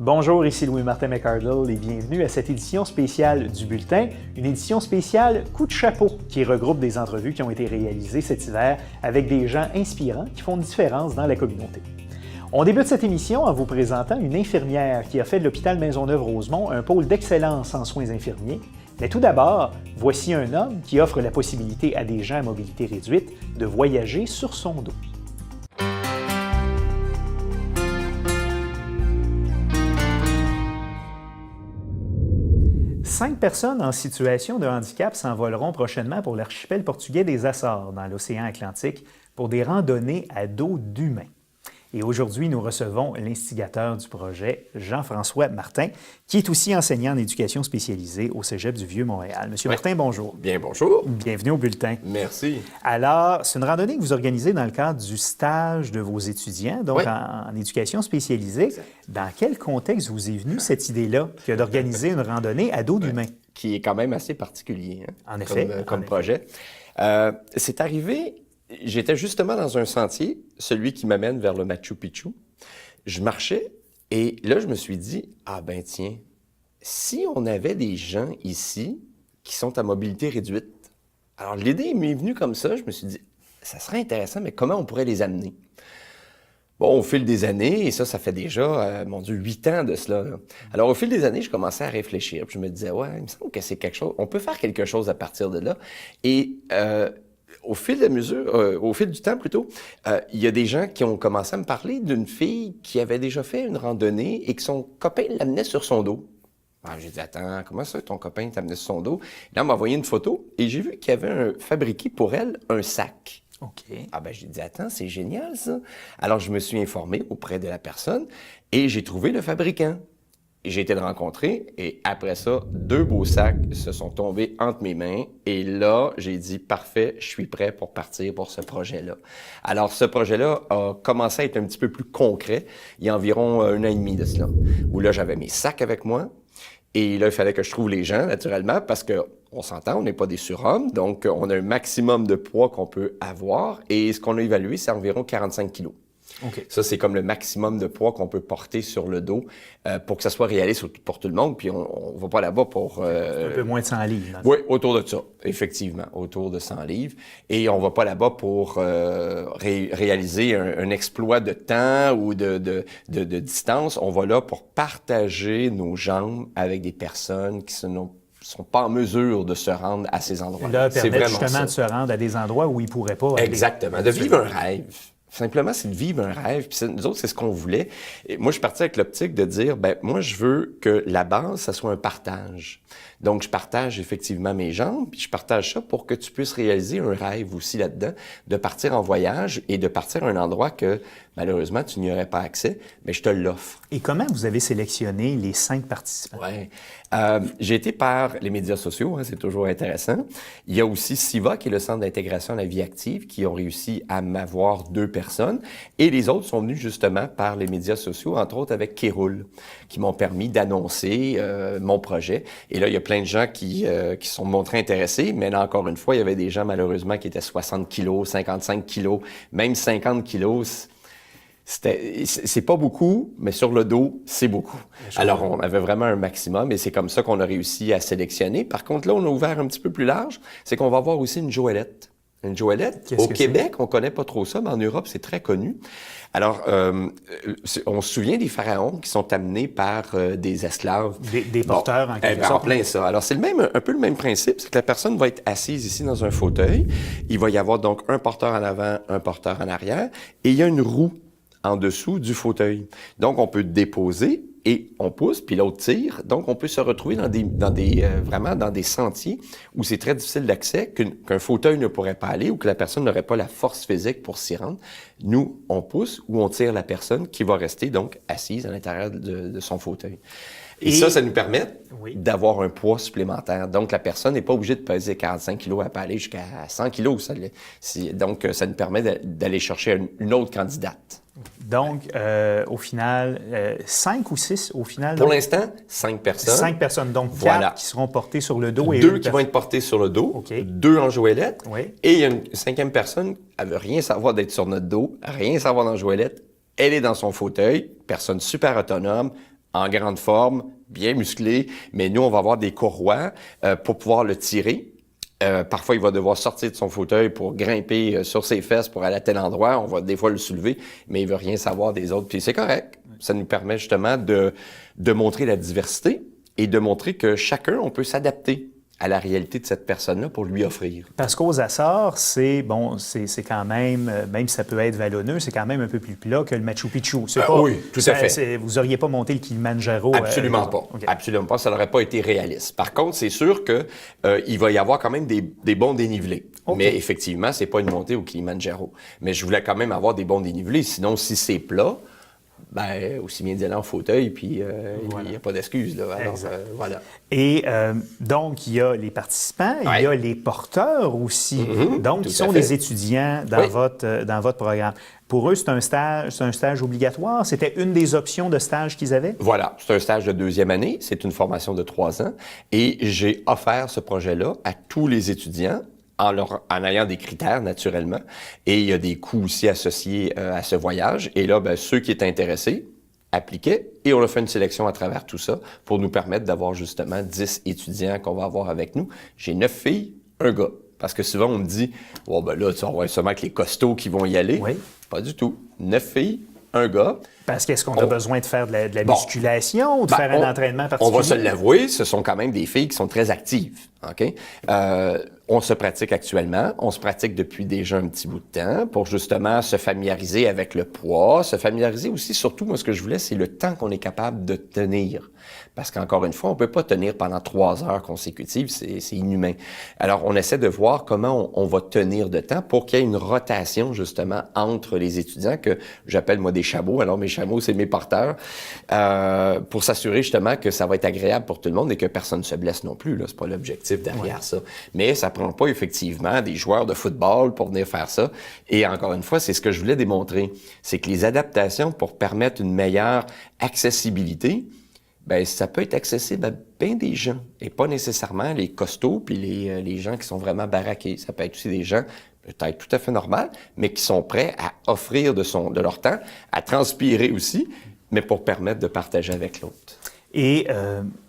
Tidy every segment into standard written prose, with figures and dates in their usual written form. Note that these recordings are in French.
Bonjour, ici Louis-Martin McArdle et bienvenue à cette édition spéciale du Bulletin, une édition spéciale coup de chapeau qui regroupe des entrevues qui ont été réalisées cet hiver avec des gens inspirants qui font une différence dans la communauté. On débute cette émission en vous présentant une infirmière qui a fait de l'hôpital Maisonneuve-Rosemont un pôle d'excellence en soins infirmiers. Mais tout d'abord, voici un homme qui offre la possibilité à des gens à mobilité réduite de voyager sur son dos. 5 personnes en situation de handicap s'envoleront prochainement pour l'archipel portugais des Açores, dans l'océan Atlantique, pour des randonnées à dos d'humains. Et aujourd'hui, nous recevons l'instigateur du projet, Jean-François Martin, qui est aussi enseignant en éducation spécialisée au Cégep du Vieux-Montréal. Monsieur Martin, bonjour. Bien, bonjour. Bienvenue au Bulletin. Merci. Alors, c'est une randonnée que vous organisez dans le cadre du stage de vos étudiants, donc en éducation spécialisée. Exact. Dans quel contexte vous est venue cette idée-là, d'organiser une randonnée à dos d'humain? Qui est quand même assez particulier, hein, en effet, comme projet. C'est arrivé... J'étais justement dans un sentier, celui qui m'amène vers le Machu Picchu. Je marchais et là, je me suis dit, ah ben tiens, si on avait des gens ici qui sont à mobilité réduite. Alors, l'idée m'est venue comme ça. Je me suis dit, ça serait intéressant, mais comment on pourrait les amener? Bon, au fil des années, et ça fait déjà, 8 ans de cela. Là. Alors, au fil des années, je commençais à réfléchir. Puis je me disais, ouais, il me semble que c'est quelque chose, on peut faire quelque chose à partir de là. Et au fil du temps plutôt, il y a des gens qui ont commencé à me parler d'une fille qui avait déjà fait une randonnée et que son copain l'amenait sur son dos. Alors, j'ai dit, attends, comment ça, ton copain t'amenait sur son dos? Là, on m'a envoyé une photo et j'ai vu qu'il y avait fabriqué pour elle un sac. OK. Ah ben, j'ai dit, attends, c'est génial, ça. Alors, je me suis informé auprès de la personne et j'ai trouvé le fabricant. J'ai été le rencontrer et après ça, 2 beaux sacs se sont tombés entre mes mains et là, j'ai dit, parfait, je suis prêt pour partir pour ce projet-là. Alors, ce projet-là a commencé à être un petit peu plus concret il y a environ 1 an et demi de cela, où là, j'avais mes sacs avec moi et là, il fallait que je trouve les gens, naturellement, parce que on s'entend, on n'est pas des surhommes, donc on a un maximum de poids qu'on peut avoir et ce qu'on a évalué, c'est environ 45 kilos. Okay. Ça, c'est comme le maximum de poids qu'on peut porter sur le dos pour que ça soit réaliste pour tout le monde. Puis on va pas là-bas pour... un peu moins de 100 livres. Oui, autour de ça, effectivement, autour de 100 livres. Et on va pas là-bas pour réaliser un exploit de temps ou de distance. On va là pour partager nos jambes avec des personnes qui sont pas en mesure de se rendre à ces endroits-là. Là, permettre justement de se rendre à des endroits où ils ne pourraient pas aller. Exactement, de vivre un rêve. Simplement, c'est de vivre un rêve. Puis nous autres, c'est ce qu'on voulait. Et moi, je partais avec l'optique de dire, ben moi, je veux que la base, ça soit un partage. Donc, je partage effectivement mes jambes, puis je partage ça pour que tu puisses réaliser un rêve aussi là-dedans, de partir en voyage et de partir à un endroit que, malheureusement, tu n'y aurais pas accès, mais je te l'offre. Et comment vous avez sélectionné les 5 participants? Oui. J'ai été par les médias sociaux, hein, c'est toujours intéressant. Il y a aussi SIVA, qui est le Centre d'intégration à la vie active, qui ont réussi à m'avoir 2 personnes. Et les autres sont venus justement par les médias sociaux, entre autres avec Kéroul, qui m'ont permis d'annoncer mon projet. Et là, il y a plein de gens qui sont montrés intéressés, mais là, encore une fois, il y avait des gens, malheureusement, qui étaient 60 kilos, 55 kilos, même 50 kilos. C'est pas beaucoup, mais sur le dos, c'est beaucoup. Alors, on avait vraiment un maximum et c'est comme ça qu'on a réussi à sélectionner. Par contre, là, on a ouvert un petit peu plus large. C'est qu'on va avoir aussi une joëlette. Une joëlette. Au Québec, on connaît pas trop ça, mais en Europe, c'est très connu. Alors, on se souvient des pharaons qui sont amenés par des esclaves. Des porteurs, en quelque sorte. En plein ça. Alors, c'est un peu le même principe. C'est que la personne va être assise ici dans un fauteuil. Il va y avoir donc un porteur en avant, un porteur en arrière. Et il y a une roue en dessous du fauteuil. Donc, on peut déposer et on pousse, puis l'autre tire. Donc, on peut se retrouver vraiment dans des sentiers où c'est très difficile d'accès, qu'un fauteuil ne pourrait pas aller ou que la personne n'aurait pas la force physique pour s'y rendre. Nous, on pousse ou on tire la personne qui va rester donc assise à l'intérieur de son fauteuil. Et ça nous permet d'avoir un poids supplémentaire. Donc, la personne n'est pas obligée de peser 45 kilos, elle peut aller jusqu'à 100 kilos. Donc, ça nous permet d'aller chercher une autre candidate. Donc, au final, 5 ou 6 au final? Pour l'instant, 5 personnes. 5 personnes, donc 4 qui seront portées sur le dos. Et 2 qui vont être portées sur le dos, 2 en joëlette. Oui. Et il y a une 5e personne, elle veut rien savoir d'être sur notre dos, rien savoir dans la joëlette. Elle est dans son fauteuil, personne super autonome, en grande forme, bien musclé, mais nous, on va avoir des courroies pour pouvoir le tirer. Parfois, il va devoir sortir de son fauteuil pour grimper sur ses fesses pour aller à tel endroit. On va des fois le soulever, mais il veut rien savoir des autres. Puis c'est correct. Ça nous permet justement de montrer la diversité et de montrer que chacun, on peut s'adapter à la réalité de cette personne-là pour lui offrir. Parce qu'aux Açores, c'est quand même, même si ça peut être vallonneux, c'est quand même un peu plus plat que le Machu Picchu. Oui, tout à fait. Vous n'auriez pas monté le Kilimanjaro? Absolument pas. Okay. Absolument pas. Ça n'aurait pas été réaliste. Par contre, c'est sûr que il va y avoir quand même des bons dénivelés. Okay. Mais effectivement, c'est pas une montée au Kilimanjaro. Mais je voulais quand même avoir des bons dénivelés. Sinon, si c'est plat, ben, aussi bien d'y aller en fauteuil, puis il n'y a pas d'excuse, là. Alors, voilà. Et donc, il y a les participants, il y a les porteurs aussi. Donc, ils sont des étudiants dans votre programme. Pour eux, c'est un stage obligatoire? C'était une des options de stage qu'ils avaient? Voilà, c'est un stage de 2e année. C'est une formation de 3 ans. Et j'ai offert ce projet-là à tous les étudiants, en ayant des critères, naturellement. Et il y a des coûts aussi associés à ce voyage. Et là, ben, ceux qui étaient intéressés appliquaient et on a fait une sélection à travers tout ça pour nous permettre d'avoir justement 10 étudiants qu'on va avoir avec nous. J'ai 9 filles, 1 gars. Parce que souvent, on me dit, « Oh, ben là, tu vas voir seulement que les costauds qui vont y aller. » Oui. Pas du tout. 9 filles, 1 gars. Parce qu'est-ce qu'on a besoin de faire de la musculation ou de faire un entraînement particulier? On va se l'avouer, ce sont quand même des filles qui sont très actives. OK? On se pratique actuellement. On se pratique depuis déjà un petit bout de temps pour justement se familiariser avec le poids, se familiariser aussi, surtout, moi, ce que je voulais, c'est le temps qu'on est capable de tenir. Parce qu'encore une fois, on peut pas tenir pendant 3 heures consécutives, c'est inhumain. Alors, on essaie de voir comment on va tenir de temps pour qu'il y ait une rotation, justement, entre les étudiants que j'appelle, moi, des chameaux. Alors, mes chameaux, c'est mes porteurs, pour s'assurer, justement, que ça va être agréable pour tout le monde et que personne ne se blesse non plus, là. C'est pas l'objectif derrière ça. Mais ça prend pas, effectivement, des joueurs de football pour venir faire ça. Et encore une fois, c'est ce que je voulais démontrer. C'est que les adaptations pour permettre une meilleure accessibilité, ben ça peut être accessible à bien des gens et pas nécessairement les costauds puis les gens qui sont vraiment baraqués. Ça peut être aussi des gens peut-être tout à fait normal, mais qui sont prêts à offrir de leur temps, à transpirer aussi, mais pour permettre de partager avec l'autre. Et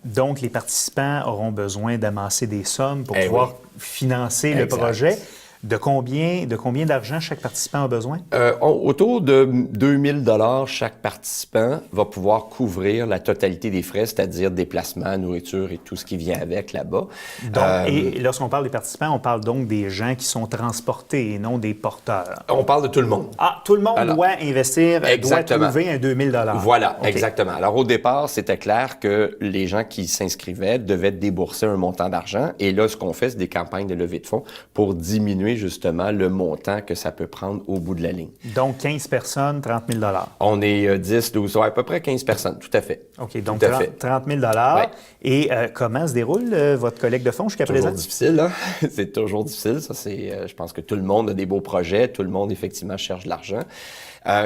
donc, les participants auront besoin d'amasser des sommes pour pouvoir financer le projet. De combien d'argent chaque participant a besoin? Autour de 2000 $ chaque participant va pouvoir couvrir la totalité des frais, c'est-à-dire déplacement, nourriture et tout ce qui vient avec là-bas. Donc, et lorsqu'on parle des participants, on parle donc des gens qui sont transportés et non des porteurs. On parle de tout le monde. Ah, tout le monde doit investir, doit trouver un 2000 $. Voilà, exactement. Alors, au départ, c'était clair que les gens qui s'inscrivaient devaient débourser un montant d'argent. Et là, ce qu'on fait, c'est des campagnes de levée de fonds pour diminuer justement le montant que ça peut prendre au bout de la ligne. Donc, 15 personnes, 30 000 $. On est 10, 12, à peu près 15 personnes, tout à fait. OK, donc 30 000 $. Ouais. Et comment se déroule votre collecte de fonds jusqu'à présent? C'est toujours difficile, hein? C'est toujours difficile. Ça, je pense que tout le monde a des beaux projets, tout le monde, effectivement, cherche de l'argent.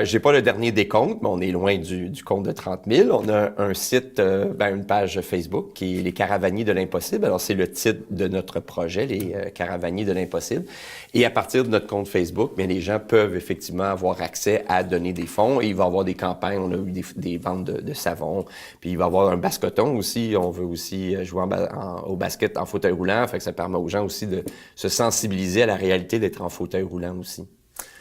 J'ai pas le dernier décompte, mais on est loin du compte de 30 000. On a un site, une page Facebook qui est Les Caravaniers de l'Impossible. Alors, c'est le titre de notre projet, Les Caravaniers de l'Impossible. Et à partir de notre compte Facebook, bien, les gens peuvent effectivement avoir accès à donner des fonds. Et il va y avoir des campagnes. On a eu des ventes de savon. Puis il va y avoir un basketon aussi. On veut aussi jouer au basket en fauteuil roulant. Fait que ça permet aux gens aussi de se sensibiliser à la réalité d'être en fauteuil roulant aussi.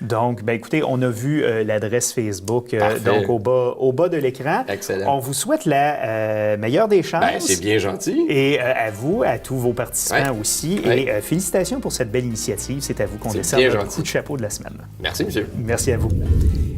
Donc, écoutez, on a vu l'adresse Facebook donc au bas de l'écran. Excellent. On vous souhaite la meilleure des chances. C'est bien gentil. Et à vous, à tous vos participants aussi. Et félicitations pour cette belle initiative. C'est à vous qu'on décerne le coup de chapeau de la semaine. Merci, monsieur. Merci à vous.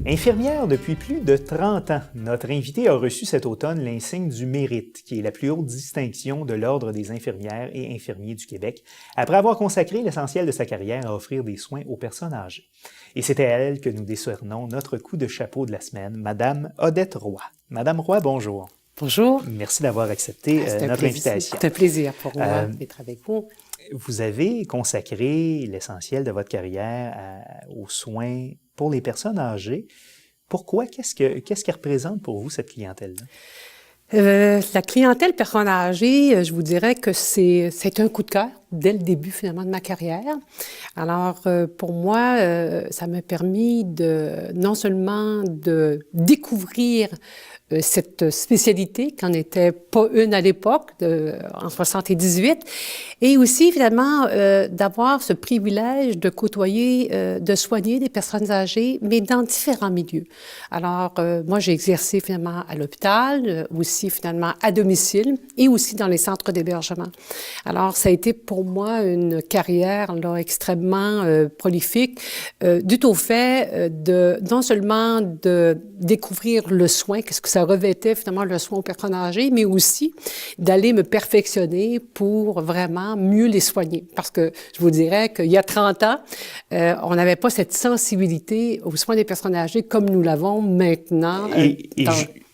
Infirmière depuis plus de 30 ans, notre invitée a reçu cet automne l'insigne du mérite, qui est la plus haute distinction de l'Ordre des infirmières et infirmiers du Québec, après avoir consacré l'essentiel de sa carrière à offrir des soins aux personnes âgées. Et c'est à elle que nous décernons notre coup de chapeau de la semaine, Madame Odette Roy. Madame Roy, bonjour. Bonjour. Merci d'avoir accepté notre invitation. C'est un plaisir pour moi d'être avec vous. Vous avez consacré l'essentiel de votre carrière aux soins pour les personnes âgées. Pourquoi? Qu'est-ce qui représente pour vous cette clientèle-là? La clientèle personne âgée, je vous dirais que c'est un coup de cœur. dès le début, finalement, de ma carrière. Alors, pour moi, ça m'a permis non seulement de découvrir cette spécialité, qui n'en était pas une à l'époque, en 78, et aussi, finalement, d'avoir ce privilège de côtoyer, de soigner des personnes âgées, mais dans différents milieux. Alors, moi, j'ai exercé, finalement, à l'hôpital, aussi, finalement, à domicile, et aussi dans les centres d'hébergement. Alors, ça a été pour moi une carrière là, extrêmement prolifique, dû au fait de non seulement de découvrir le soin, qu'est-ce que ça revêtait finalement le soin aux personnes âgées, mais aussi d'aller me perfectionner pour vraiment mieux les soigner. Parce que je vous dirais qu'il y a 30 ans, on n'avait pas cette sensibilité aux soins des personnes âgées comme nous l'avons maintenant.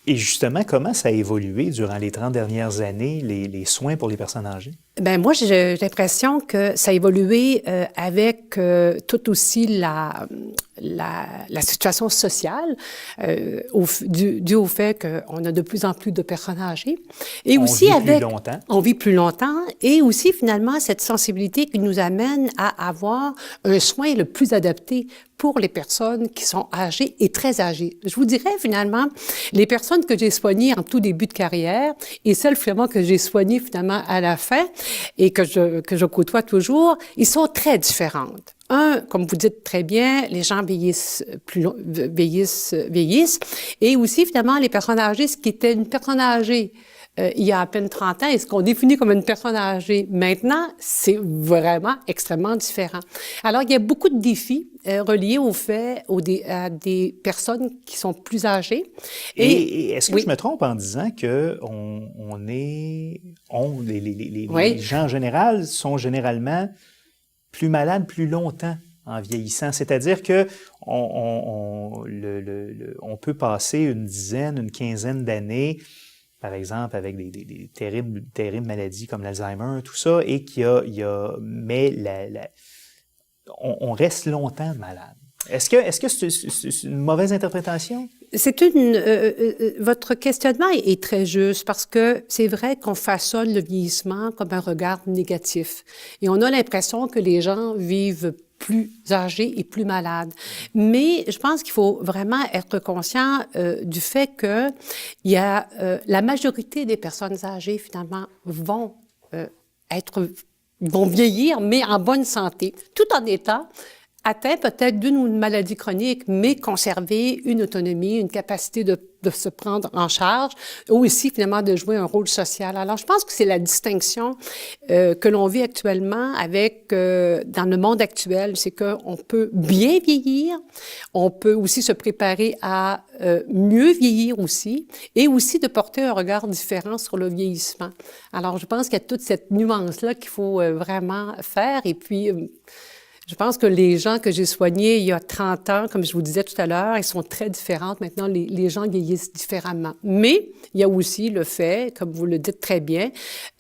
Et justement, comment ça a évolué durant les 30 dernières années, les soins pour les personnes âgées? Ben moi, j'ai l'impression que ça a évolué avec tout aussi la situation sociale, dû au fait qu'on a de plus en plus de personnes âgées. Et on aussi vit avec... plus longtemps. On vit plus longtemps. Et aussi, finalement, cette sensibilité qui nous amène à avoir un soin le plus adapté pour les personnes qui sont âgées et très âgées. Je vous dirais, finalement, les personnes que j'ai soignées en tout début de carrière et celles, finalement, que j'ai soignées, finalement, à la fin et que je côtoie toujours, ils sont très différentes. Comme vous dites très bien, les gens vieillissent, vieillissent. Et aussi, finalement, les personnes âgées, ce qui était une personne âgée il y a à peine 30 ans, et ce qu'on définit comme une personne âgée maintenant, c'est vraiment extrêmement différent. Alors, il y a beaucoup de défis reliés au fait à des personnes qui sont plus âgées. Et est-ce que oui. je me trompe en disant que les oui. gens en général sont généralement plus malades plus longtemps en vieillissant? C'est-à-dire que on peut passer une dizaine, une quinzaine d'années, par exemple, avec des terribles maladies comme l'Alzheimer, tout ça, et mais on reste longtemps malade. Est-ce que c'est une mauvaise interprétation? Votre questionnement est très juste parce que c'est vrai qu'on façonne le vieillissement comme un regard négatif. Et on a l'impression que les gens vivent plus âgés et plus malades. Mais je pense qu'il faut vraiment être conscient du fait que la majorité des personnes âgées, finalement, vont vieillir, mais en bonne santé, tout en étant atteints peut-être d'une ou une maladie chronique, mais conserver une autonomie, une capacité de se prendre en charge, ou aussi finalement de jouer un rôle social. Alors, je pense que c'est la distinction que l'on vit actuellement dans le monde actuel, c'est qu'on peut bien vieillir, on peut aussi se préparer à mieux vieillir aussi, et aussi de porter un regard différent sur le vieillissement. Alors, je pense qu'il y a toute cette nuance-là qu'il faut vraiment faire, et puis... je pense que les gens que j'ai soignés il y a 30 ans, comme je vous disais tout à l'heure, ils sont très différents. Maintenant, les gens vieillissent différemment. Mais il y a aussi le fait, comme vous le dites très bien,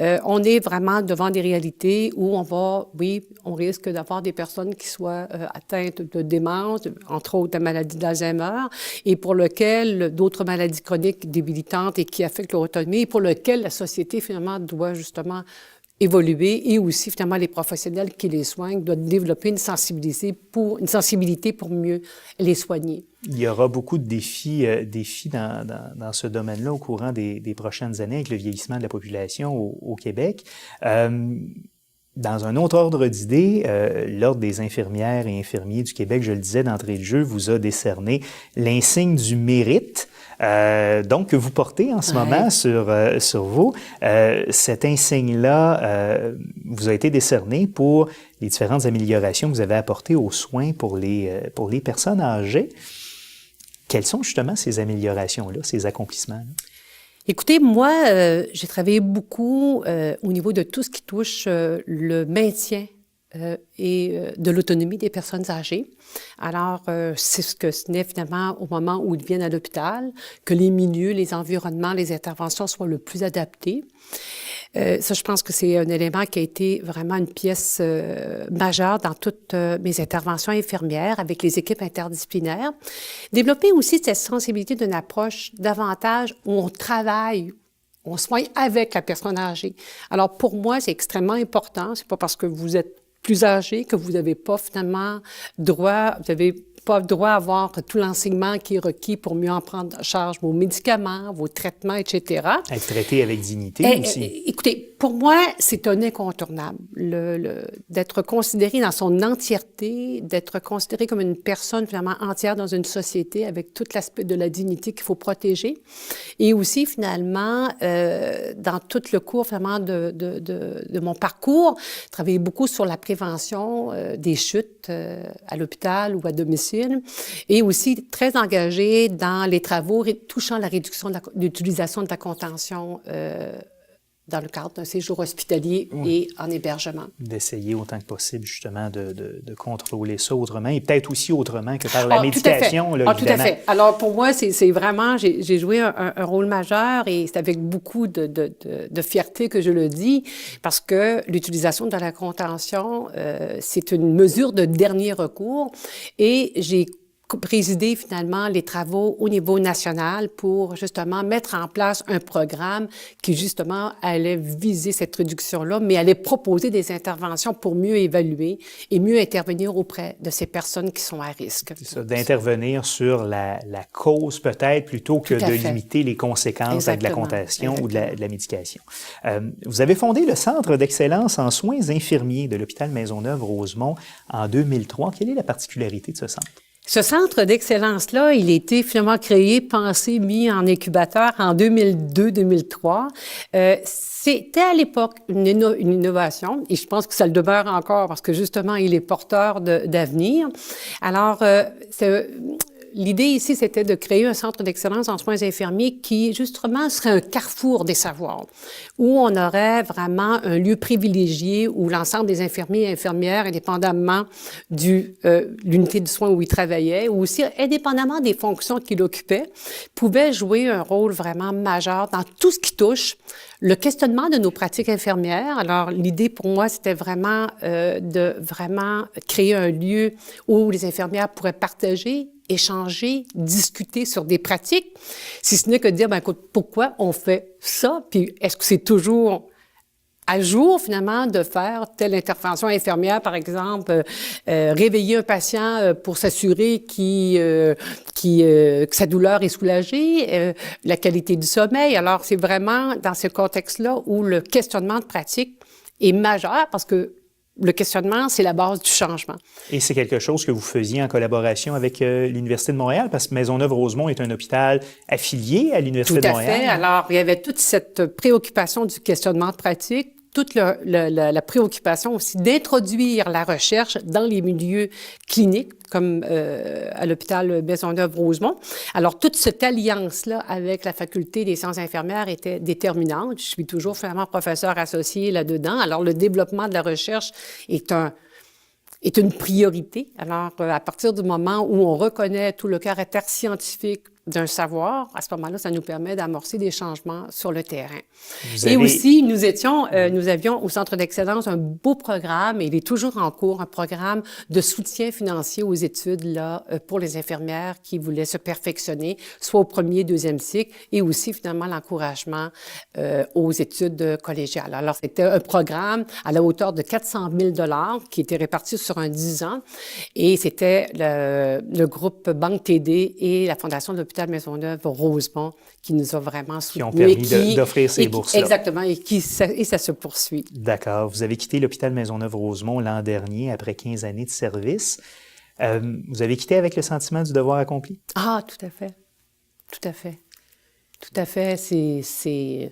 on est vraiment devant des réalités où on risque d'avoir des personnes qui soient atteintes de démence, entre autres la maladie d'Alzheimer, et pour lequel d'autres maladies chroniques débilitantes et qui affectent leur autonomie, et pour lequel la société, finalement, doit justement évoluer, et aussi, finalement, les professionnels qui les soignent doivent développer une sensibilité pour mieux les soigner. Il y aura beaucoup de défis dans ce domaine-là au courant des prochaines années avec le vieillissement de la population au Québec. Dans un autre ordre d'idées, l'Ordre des infirmières et infirmiers du Québec, je le disais d'entrée de jeu, vous a décerné l'insigne du mérite, donc que vous portez en ce moment sur vous. Cet insigne-là vous a été décerné pour les différentes améliorations que vous avez apportées aux soins pour les personnes âgées. Quelles sont justement ces améliorations-là, ces accomplissements-là? Écoutez, moi, j'ai travaillé beaucoup au niveau de tout ce qui touche le maintien et de l'autonomie des personnes âgées. Alors, c'est ce que ce n'est finalement au moment où ils viennent à l'hôpital, que les milieux, les environnements, les interventions soient le plus adaptés. Ça, je pense que c'est un élément qui a été vraiment une pièce majeure dans toutes mes interventions infirmières avec les équipes interdisciplinaires. Développer aussi cette sensibilité d'une approche davantage où on travaille On soigne avec la personne âgée. Alors, pour moi, c'est extrêmement important. C'est pas parce que vous êtes plus âgé que vous n'avez pas finalement droit, vous avez pas droit à avoir tout l'enseignement qui est requis pour mieux en prendre en charge vos médicaments, vos traitements, etc. Être traité avec dignité aussi. Écoutez, pour moi, c'est un incontournable. D'être considéré dans son entièreté, d'être considéré comme une personne finalement entière dans une société avec tout l'aspect de la dignité qu'il faut protéger. Et aussi, finalement, dans tout le cours finalement de mon parcours, travailler beaucoup sur la prévention des chutes à l'hôpital ou à domicile. Et aussi très engagé dans les travaux touchant la réduction de l'utilisation de la contention dans le cadre d'un séjour hospitalier et en hébergement. D'essayer autant que possible, justement, de contrôler ça autrement, et peut-être aussi autrement que par la médication. Là, tout à fait. Alors, pour moi, c'est vraiment, j'ai joué un rôle majeur et c'est avec beaucoup de fierté que je le dis, parce que l'utilisation de la contention, c'est une mesure de dernier recours et j'ai présider finalement les travaux au niveau national pour justement mettre en place un programme qui justement allait viser cette réduction-là, mais allait proposer des interventions pour mieux évaluer et mieux intervenir auprès de ces personnes qui sont à risque. C'est ça, d'intervenir sur la cause peut-être plutôt que de limiter les conséquences avec de la contention ou de la médication. Vous avez fondé le Centre d'excellence en soins infirmiers de l'hôpital Maisonneuve-Rosemont en 2003. Quelle est la particularité de ce centre? Ce centre d'excellence-là, il a été finalement créé, pensé, mis en incubateur en 2002-2003. C'était à l'époque une innovation et je pense que ça le demeure encore parce que justement, il est porteur d'avenir. Alors, l'idée ici, c'était de créer un centre d'excellence en soins infirmiers qui, justement, serait un carrefour des savoirs, où on aurait vraiment un lieu privilégié où l'ensemble des infirmiers et infirmières, indépendamment de l'unité de soins où ils travaillaient, ou aussi indépendamment des fonctions qu'ils occupaient, pouvaient jouer un rôle vraiment majeur dans tout ce qui touche le questionnement de nos pratiques infirmières. Alors, l'idée pour moi, c'était vraiment de vraiment créer un lieu où les infirmières pourraient partager, échanger, discuter sur des pratiques, si ce n'est que de dire, écoute, pourquoi on fait ça? Puis est-ce que c'est toujours à jour, finalement, de faire telle intervention infirmière, par exemple, réveiller un patient pour s'assurer que sa douleur est soulagée, la qualité du sommeil. Alors, c'est vraiment dans ce contexte-là où le questionnement de pratique est majeur parce que le questionnement, c'est la base du changement. Et c'est quelque chose que vous faisiez en collaboration avec l'Université de Montréal, parce que Maisonneuve-Rosemont est un hôpital affilié à l'Université de Montréal. Tout à fait. Alors, il y avait toute cette préoccupation du questionnement de pratique, toute la préoccupation aussi d'introduire la recherche dans les milieux cliniques, comme à l'hôpital Maisonneuve-Rosemont. Alors, toute cette alliance-là avec la Faculté des sciences infirmières était déterminante. Je suis toujours finalement professeur associé là-dedans. Alors, le développement de la recherche est une priorité. Alors, à partir du moment où on reconnaît tout le caractère scientifique d'un savoir, à ce moment-là, ça nous permet d'amorcer des changements sur le terrain. Et aussi, nous avions au Centre d'excellence un beau programme, et il est toujours en cours, un programme de soutien financier aux études là pour les infirmières qui voulaient se perfectionner, soit au premier, deuxième cycle, et aussi finalement l'encouragement aux études collégiales. Alors, c'était un programme à la hauteur de 400 000 $ qui était réparti sur un 10 ans, et c'était le groupe Banque TD et la Fondation de l'hôpital Maisonneuve-Rosemont qui nous a vraiment soutenus. Qui ont permis d'offrir ces bourses-là. Exactement, et ça se poursuit. D'accord. Vous avez quitté l'hôpital Maisonneuve-Rosemont l'an dernier, après 15 années de service. Vous avez quitté avec le sentiment du devoir accompli? Ah, tout à fait. Tout à fait. Tout à fait. C'est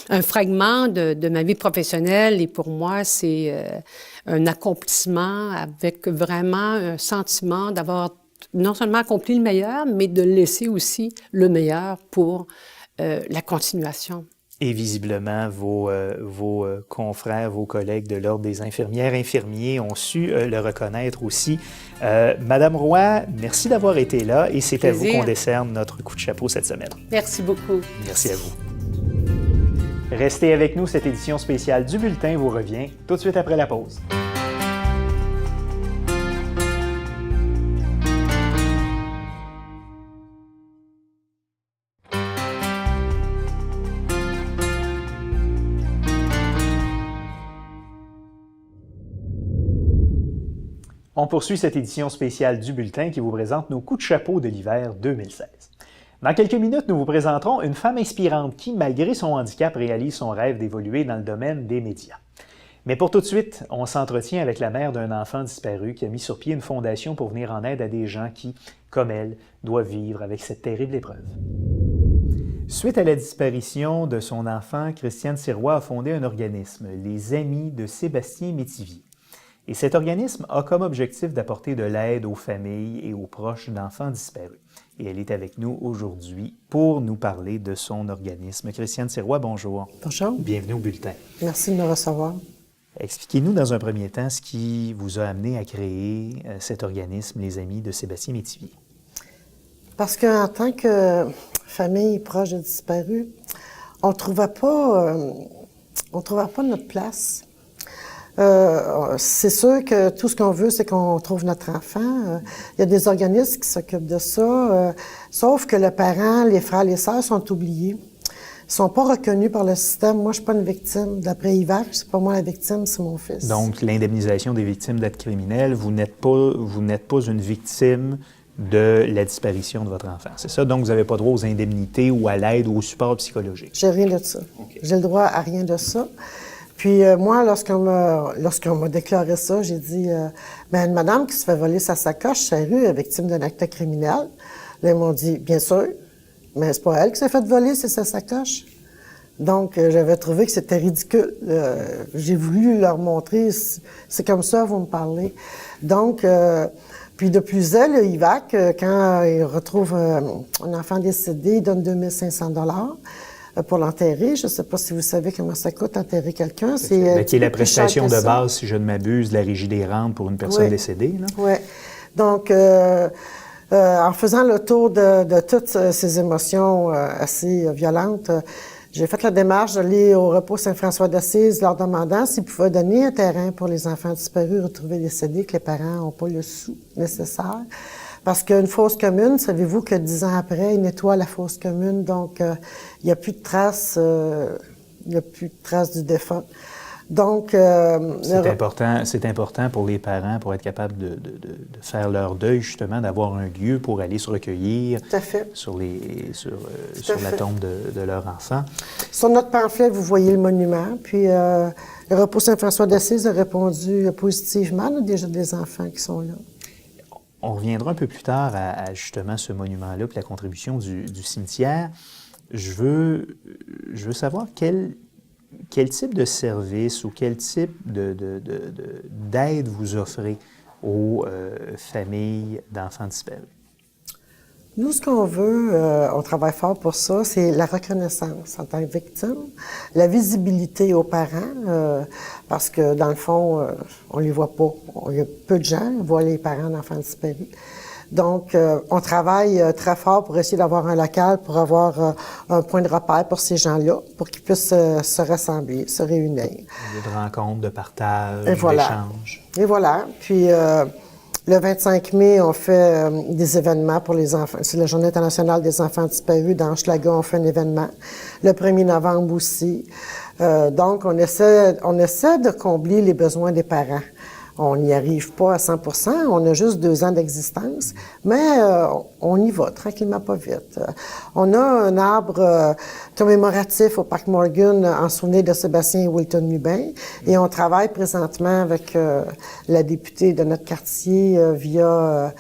un fragment de ma vie professionnelle et pour moi, c'est un accomplissement avec vraiment un sentiment d'avoir non seulement accompli le meilleur, mais de laisser aussi le meilleur pour la continuation. Et visiblement, vos confrères, vos collègues de l'Ordre des infirmières et infirmiers ont su le reconnaître aussi. Madame Roy, merci d'avoir été là et c'est à vous qu'on décerne notre coup de chapeau cette semaine. Merci beaucoup. Merci à vous. Restez avec nous, cette édition spéciale du Bulletin vous revient tout de suite après la pause. On poursuit cette édition spéciale du Bulletin qui vous présente nos coups de chapeau de l'hiver 2016. Dans quelques minutes, nous vous présenterons une femme inspirante qui, malgré son handicap, réalise son rêve d'évoluer dans le domaine des médias. Mais pour tout de suite, on s'entretient avec la mère d'un enfant disparu qui a mis sur pied une fondation pour venir en aide à des gens qui, comme elle, doivent vivre avec cette terrible épreuve. Suite à la disparition de son enfant, Christiane Sirois a fondé un organisme, les Amis de Sébastien Métivier. Et cet organisme a comme objectif d'apporter de l'aide aux familles et aux proches d'enfants disparus. Et elle est avec nous aujourd'hui pour nous parler de son organisme. Christiane Sirois, bonjour. Bonjour. Bienvenue au Bulletin. Merci de me recevoir. Expliquez-nous dans un premier temps ce qui vous a amené à créer cet organisme, les Amis de Sébastien Métivier. Parce qu'en tant que famille proche de disparus, on ne trouvait pas notre place. C'est sûr que tout ce qu'on veut, c'est qu'on trouve notre enfant. Il y a des organismes qui s'occupent de ça, sauf que les parents, les frères, les sœurs sont oubliés. Ils ne sont pas reconnus par le système. Moi, je ne suis pas une victime. D'après Yvac, c'est pas moi la victime, c'est mon fils. Donc, l'indemnisation des victimes d'actes criminels, vous n'êtes pas une victime de la disparition de votre enfant. C'est ça? Donc, vous n'avez pas droit aux indemnités ou à l'aide ou au support psychologique? J'ai rien de ça. Okay. J'ai le droit à rien de ça. Puis moi, lorsqu'on m'a déclaré ça, j'ai dit une madame qui se fait voler sa sacoche sur la rue est victime d'un acte criminel. Là, ils m'ont dit, bien sûr, mais c'est pas elle qui s'est fait voler, c'est sa sacoche. Donc, j'avais trouvé que c'était ridicule. J'ai voulu leur montrer, c'est comme ça, vous me parlez. Donc, puis de plus elle, Yvac, quand il retrouve un enfant décédé, il donne 2500 $ pour l'enterrer. Je ne sais pas si vous savez comment ça coûte enterrer quelqu'un. Qui est la prestation de base, si je ne m'abuse, de la Régie des rentes pour une personne décédée. Oui. Donc, en faisant le tour de toutes ces émotions assez violentes, j'ai fait la démarche d'aller au repos Saint-François d'Assise leur demandant s'ils pouvaient donner un terrain pour les enfants disparus retrouvés décédés, que les parents n'ont pas le sou nécessaire. Parce qu'une fosse commune, savez-vous que 10 ans après, ils nettoient la fosse commune, donc il n'y a plus de traces, du défunt. Donc, c'est important pour les parents, pour être capables de faire leur deuil, justement, d'avoir un lieu pour aller se recueillir sur la tombe de leur enfant. Sur notre pamphlet, vous voyez le monument, puis le repos Saint-François d'Assise a répondu positivement. On a déjà des enfants qui sont là. On reviendra un peu plus tard à justement ce monument-là, puis la contribution du cimetière. Je veux savoir quel type de service ou quel type d'aide vous offrez aux familles d'enfants disparus? Nous, ce qu'on veut, on travaille fort pour ça, c'est la reconnaissance en tant que victime, la visibilité aux parents, parce que dans le fond, on les voit pas. Il y a peu de gens qui voient les parents d'enfants disparus. Donc, on travaille très fort pour essayer d'avoir un local, pour avoir un point de repère pour ces gens-là, pour qu'ils puissent se rassembler, se réunir. De rencontres, de partage, d'échanges. Et voilà. Puis, le 25 mai, on fait des événements pour les enfants. C'est la Journée internationale des enfants disparus. Dans Hochelaga, on fait un événement. Le 1er novembre aussi. Donc, on essaie de combler les besoins des parents. On n'y arrive pas à 100%, on a juste 2 ans d'existence, mais on y va, tranquillement, pas vite. On a un arbre commémoratif au Parc Morgan en souvenir de Sébastien et Wilton Lubin, et on travaille présentement avec la députée de notre quartier via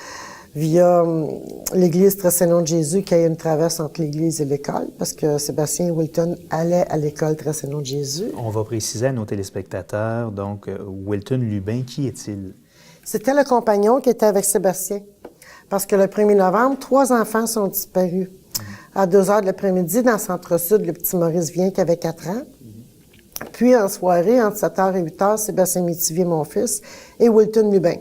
l'église Très-Saint-Nom de Jésus, qui a une traverse entre l'église et l'école, parce que Sébastien et Wilton allaient à l'école Très-Saint-Nom de Jésus. On va préciser à nos téléspectateurs, donc, Wilton Lubin, qui est-il? C'était le compagnon qui était avec Sébastien. Parce que le 1er novembre, 3 enfants sont disparus. À 2h de l'après-midi, dans le centre-sud, le petit Maurice Vien, qui avait 4 ans. Puis, en soirée, entre 7h et 8h, Sébastien Métivier, mon fils, et Wilton Lubin.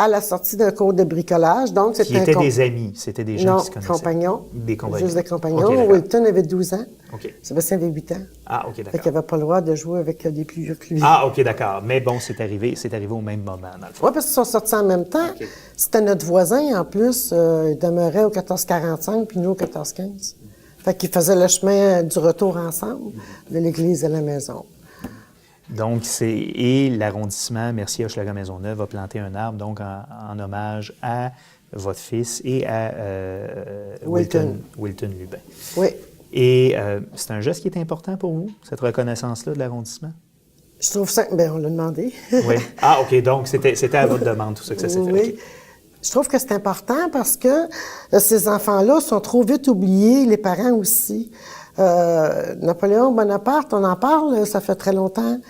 À la sortie d'un cours de bricolage. Donc, c'était des amis, c'était des gens qui se connaissaient? Compagnons. Des compagnons. Juste des compagnons. Okay, Wilton avait 12 ans. Okay. Sébastien avait 8 ans. Ah, OK, d'accord. Fait qu'il n'avait pas le droit de jouer avec des plus vieux que lui. Ah, OK, d'accord. Mais bon, c'est arrivé au même moment, dans le fond. Oui, parce qu'ils sont sortis en même temps. Okay. C'était notre voisin, en plus. Il demeurait au 1445, puis nous au 1415. Fait qu'ils faisaient le chemin du retour ensemble, de l'église à la maison. Donc, et l'arrondissement Mercier-Hochelaga-Maisonneuve a planté un arbre donc en hommage à votre fils et à Wilton Lubin. Oui. Et c'est un geste qui est important pour vous, cette reconnaissance-là de l'arrondissement? Je trouve ça... Bien, on l'a demandé. Oui. Ah, OK. Donc, c'était à votre demande, tout ça, que ça s'est fait. Oui. Okay. Je trouve que c'est important parce que ces enfants-là sont trop vite oubliés, les parents aussi. Napoléon Bonaparte, on en parle, ça fait très longtemps.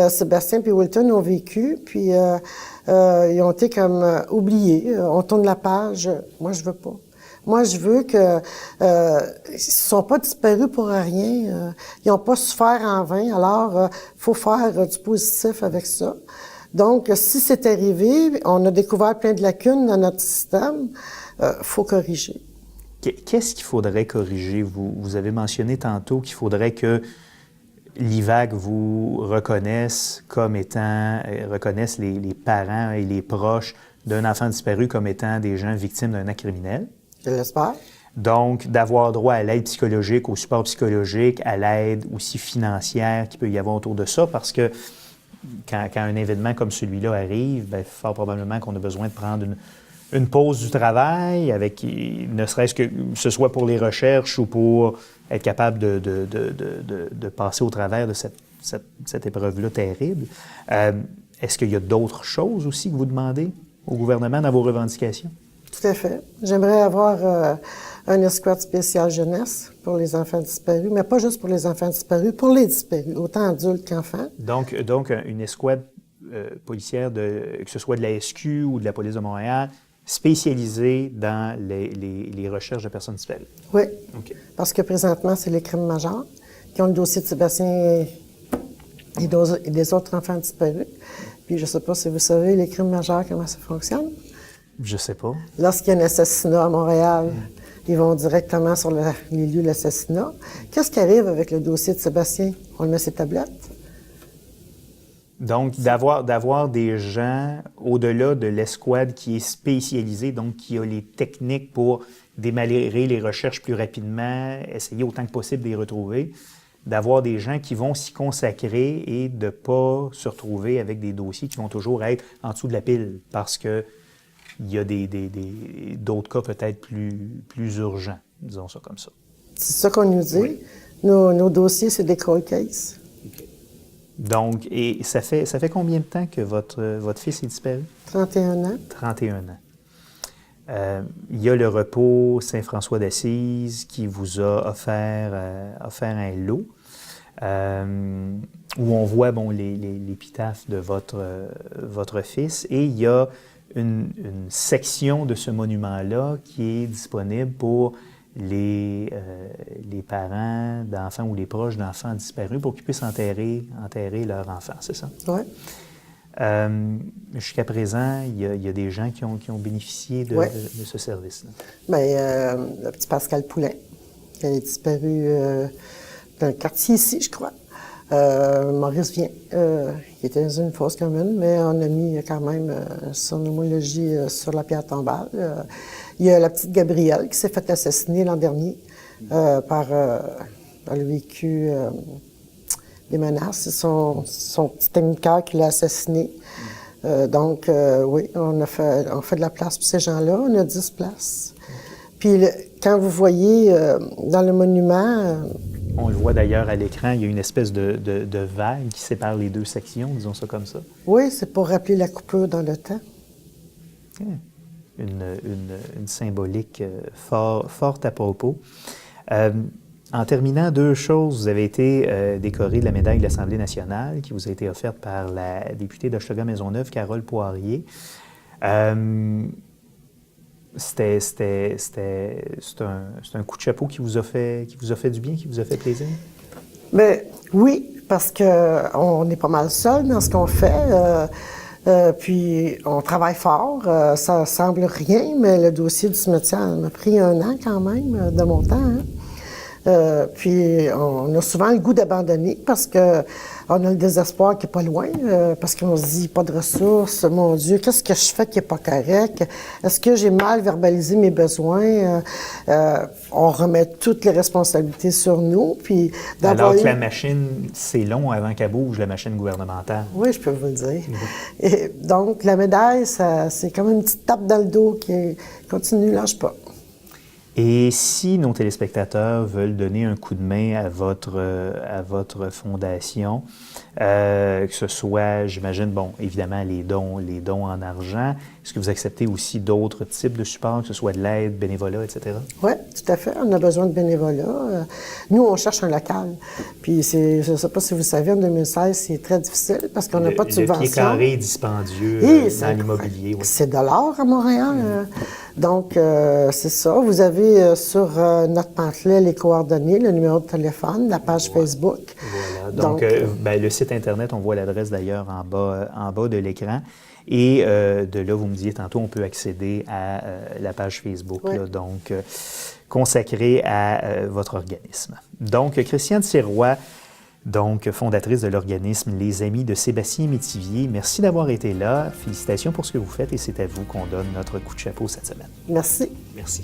Sébastien et Wilton ont vécu, puis ils ont été comme oubliés. On tourne la page. Moi, je veux pas. Moi, je veux que ils sont pas disparus pour rien. Ils n'ont pas souffert en vain. Alors, faut faire du positif avec ça. Donc, si c'est arrivé, on a découvert plein de lacunes dans notre système, faut corriger. Qu'est-ce qu'il faudrait corriger? Vous avez mentionné tantôt qu'il faudrait que l'IVAC vous reconnaisse comme étant, reconnaisse les parents et les proches d'un enfant disparu comme étant des gens victimes d'un acte criminel. Je l'espère. Donc, d'avoir droit à l'aide psychologique, au support psychologique, à l'aide aussi financière qu'il peut y avoir autour de ça, parce que quand un événement comme celui-là arrive, bien, fort probablement qu'on a besoin de prendre une pause du travail, avec ne serait-ce que ce soit pour les recherches ou pour être capable de passer au travers de cette épreuve-là terrible. Est-ce qu'il y a d'autres choses aussi que vous demandez au gouvernement dans vos revendications? Tout à fait. J'aimerais avoir un escouade spécial jeunesse pour les enfants disparus, mais pas juste pour les enfants disparus, pour les disparus, autant adultes qu'enfants. Donc une escouade policière, que ce soit de la SQ ou de la Police de Montréal, spécialisée dans les recherches de personnes disparues. Oui, Okay. Parce que présentement, c'est les crimes majeurs qui ont le dossier de Sébastien et des autres enfants disparus. Puis je ne sais pas si vous savez, les crimes majeurs, comment ça fonctionne? Je sais pas. Lorsqu'il y a un assassinat à Montréal, ils vont directement sur les lieux de l'assassinat. Qu'est-ce qui arrive avec le dossier de Sébastien? On le met sur ses tablettes? Donc, d'avoir des gens au-delà de l'escouade qui est spécialisée, donc qui a les techniques pour démarrer les recherches plus rapidement, essayer autant que possible de les retrouver, d'avoir des gens qui vont s'y consacrer et de ne pas se retrouver avec des dossiers qui vont toujours être en dessous de la pile parce que il y a d'autres cas peut-être plus urgents, disons ça comme ça. C'est ça qu'on nous dit. Oui. Nos dossiers, c'est des cold cases. Okay. Donc, et ça fait combien de temps que votre fils est disparu? 31 ans. 31 ans. Il y a le repos Saint-François d'Assise qui vous a offert un lot où on voit l'épitaphe de votre fils et il y a une section de ce monument-là qui est disponible pour les parents d'enfants ou les proches d'enfants disparus pour qu'ils puissent enterrer leur enfant, c'est ça? Oui. Jusqu'à présent, il y a des gens qui ont bénéficié de ce service-là. Bien, le petit Pascal Poulain, qui est disparu dans le quartier ici, je crois. Maurice Vien, qui était dans une fosse commune, mais on a mis quand même son homologie sur la pierre tombale. Il y a la petite Gabrielle qui s'est fait assassiner l'an dernier par... elle a vécu des menaces. C'est son petit ami de cœur qui l'a assassiné. Donc, oui, on fait de la place pour ces gens-là. On a 10 places. Puis, quand vous voyez dans le monument... On le voit d'ailleurs à l'écran, il y a une espèce de vague qui sépare les deux sections, disons ça comme ça. Oui, c'est pour rappeler la coupure dans le temps. Une symbolique fort à propos. En terminant, 2 choses. Vous avez été décoré de la médaille de l'Assemblée nationale qui vous a été offerte par la députée d'Hochelaga-Maisonneuve, Carole Poirier. C'est un coup de chapeau qui vous a fait du bien, qui vous a fait plaisir? Bien, oui, parce qu'on est pas mal seul dans ce qu'on fait. Puis, on travaille fort. Ça semble rien, mais le dossier du cimetière m'a pris 1 an quand même de mon temps. Hein? Puis on a souvent le goût d'abandonner parce que on a le désespoir qui est pas loin, parce qu'on se dit pas de ressources, mon Dieu, qu'est-ce que je fais qui est pas correct? Est-ce que j'ai mal verbalisé mes besoins? On remet toutes les responsabilités sur nous, puis alors que la machine, c'est long avant qu'elle bouge, la machine gouvernementale. Oui, je peux vous le dire. Et donc, la médaille, c'est comme une petite tape dans le dos qui continue, lâche pas. Et si nos téléspectateurs veulent donner un coup de main à votre fondation, que ce soit, j'imagine, bon, évidemment, les dons en argent, est-ce que vous acceptez aussi d'autres types de supports, que ce soit de l'aide, bénévolat, etc.? Oui, tout à fait. On a besoin de bénévolat. Nous, on cherche un local. Puis, je ne sais pas si vous savez, en 2016, c'est très difficile parce qu'on n'a pas de subvention. Le pied carré dispendieux dans l'immobilier. Oui. C'est de l'or à Montréal. Donc, c'est ça. Vous avez sur notre pamphlet les coordonnées, le numéro de téléphone, la page Facebook. Voilà. Donc le site Internet, on voit l'adresse d'ailleurs en bas de l'écran. Et de là, vous me disiez tantôt, on peut accéder à la page Facebook, là, donc consacrée à votre organisme. Donc, Christiane Sirois, donc fondatrice de l'organisme Les Amis de Sébastien Métivier, merci d'avoir été là. Félicitations pour ce que vous faites et c'est à vous qu'on donne notre coup de chapeau cette semaine. Merci. Merci.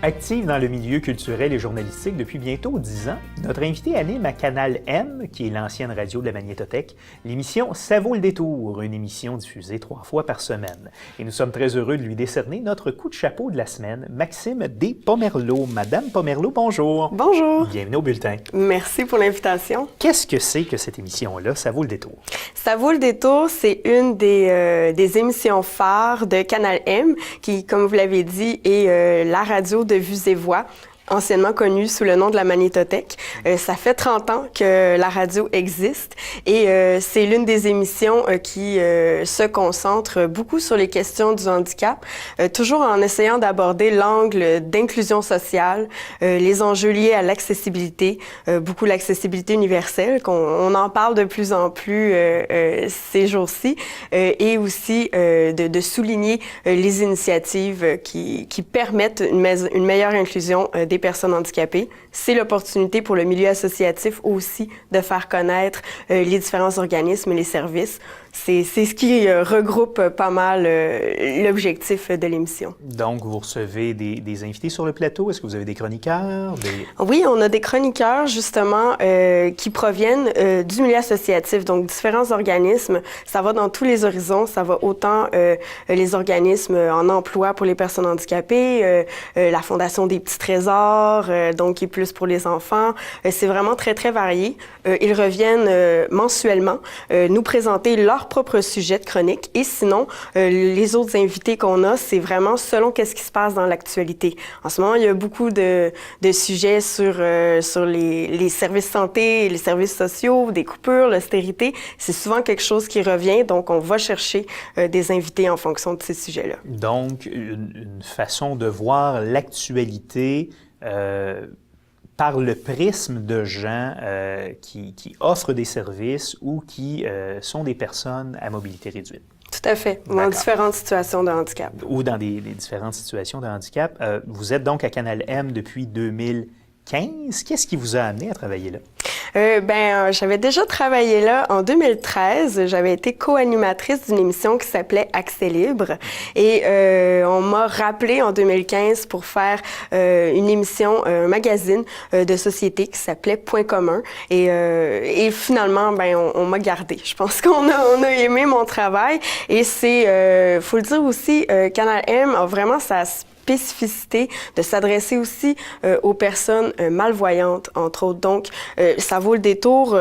Active dans le milieu culturel et journalistique depuis bientôt 10 ans, notre invité anime à Canal M, qui est l'ancienne radio de la Magnétothèque, l'émission Ça vaut le détour, une émission diffusée 3 fois par semaine. Et nous sommes très heureux de lui décerner notre coup de chapeau de la semaine, Maxime Despomerleau. Madame Pomerleau, bonjour. Bonjour. Bienvenue au Bulletin. Merci pour l'invitation. Qu'est-ce que c'est que cette émission-là, Ça vaut le détour? Ça vaut le détour, c'est une des émissions phares de Canal M, qui, comme vous l'avez dit, est la radio de Vues et Voix, anciennement connue sous le nom de la Magnétothèque. Ça fait 30 ans que la radio existe et c'est l'une des émissions qui se concentre beaucoup sur les questions du handicap, toujours en essayant d'aborder l'angle d'inclusion sociale, les enjeux liés à l'accessibilité, beaucoup l'accessibilité universelle, qu'on en parle de plus en plus ces jours-ci, et aussi de souligner les initiatives qui permettent une meilleure inclusion des personnes handicapées. C'est l'opportunité pour le milieu associatif aussi de faire connaître les différents organismes et les services. C'est ce qui regroupe pas mal l'objectif de l'émission. Donc, vous recevez des invités sur le plateau. Est-ce que vous avez des chroniqueurs? Oui, on a des chroniqueurs, justement, qui proviennent du milieu associatif, donc différents organismes. Ça va dans tous les horizons. Ça va autant les organismes en emploi pour les personnes handicapées, la Fondation des Petits Trésors, donc qui est plus pour les enfants. C'est vraiment très, très varié. Ils reviennent mensuellement nous présenter leur propre sujet de chronique. Et sinon, les autres invités qu'on a, c'est vraiment selon qu'est-ce qui se passe dans l'actualité. En ce moment, il y a beaucoup de sujets sur les services santé, les services sociaux, des coupures, l'austérité. C'est souvent quelque chose qui revient, donc on va chercher des invités en fonction de ces sujets-là. Donc, une façon de voir l'actualité par le prisme de gens qui offrent des services ou qui sont des personnes à mobilité réduite. Tout à fait, dans différentes situations de handicap. Ou dans des différentes situations de handicap. Vous êtes donc à Canal M depuis 2015. Qu'est-ce qui vous a amené à travailler là? J'avais déjà travaillé là en 2013. J'avais été co-animatrice d'une émission qui s'appelait Accès libre. Et on m'a rappelé en 2015 pour faire une émission, un magazine de société qui s'appelait Point commun. Et finalement, on m'a gardée. Je pense qu'on a aimé mon travail. Et c'est, faut le dire aussi, Canal M a vraiment sa spécificité de s'adresser aussi aux personnes malvoyantes, entre autres. Donc, ça vaut le détour,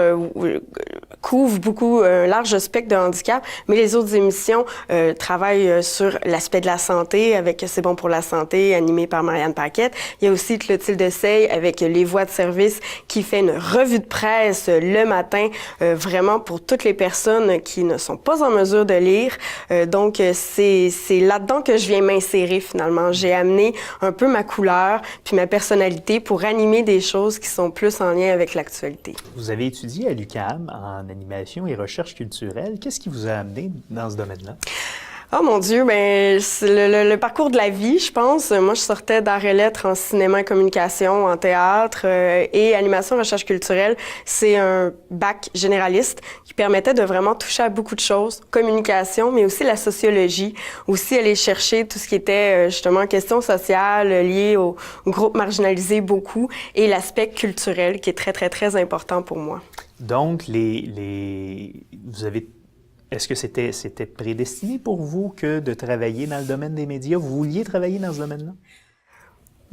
couvre beaucoup un large spectre de handicap, mais les autres émissions travaillent sur l'aspect de la santé avec C'est bon pour la santé, animé par Marianne Paquette. Il y a aussi Clotilde Sey avec Les Voix de service qui fait une revue de presse le matin, vraiment pour toutes les personnes qui ne sont pas en mesure de lire. Donc, c'est là-dedans que je viens m'insérer finalement. J'ai amené un peu ma couleur puis ma personnalité pour animer des choses qui sont plus en lien avec l'actualité. Vous avez étudié à l'UQAM en animation et recherche culturelle. Qu'est-ce qui vous a amené dans ce domaine-là? Oh mon Dieu, ben c'est le parcours de la vie, je pense. Moi, je sortais d'arts et lettres en cinéma et communication, en théâtre et animation recherche culturelle. C'est un bac généraliste qui permettait de vraiment toucher à beaucoup de choses, communication, mais aussi la sociologie, aussi aller chercher tout ce qui était justement questions sociales liées aux groupes marginalisés beaucoup et l'aspect culturel qui est très, très, très important pour moi. Donc, vous avez... Est-ce que c'était prédestiné pour vous que de travailler dans le domaine des médias? Vous vouliez travailler dans ce domaine-là?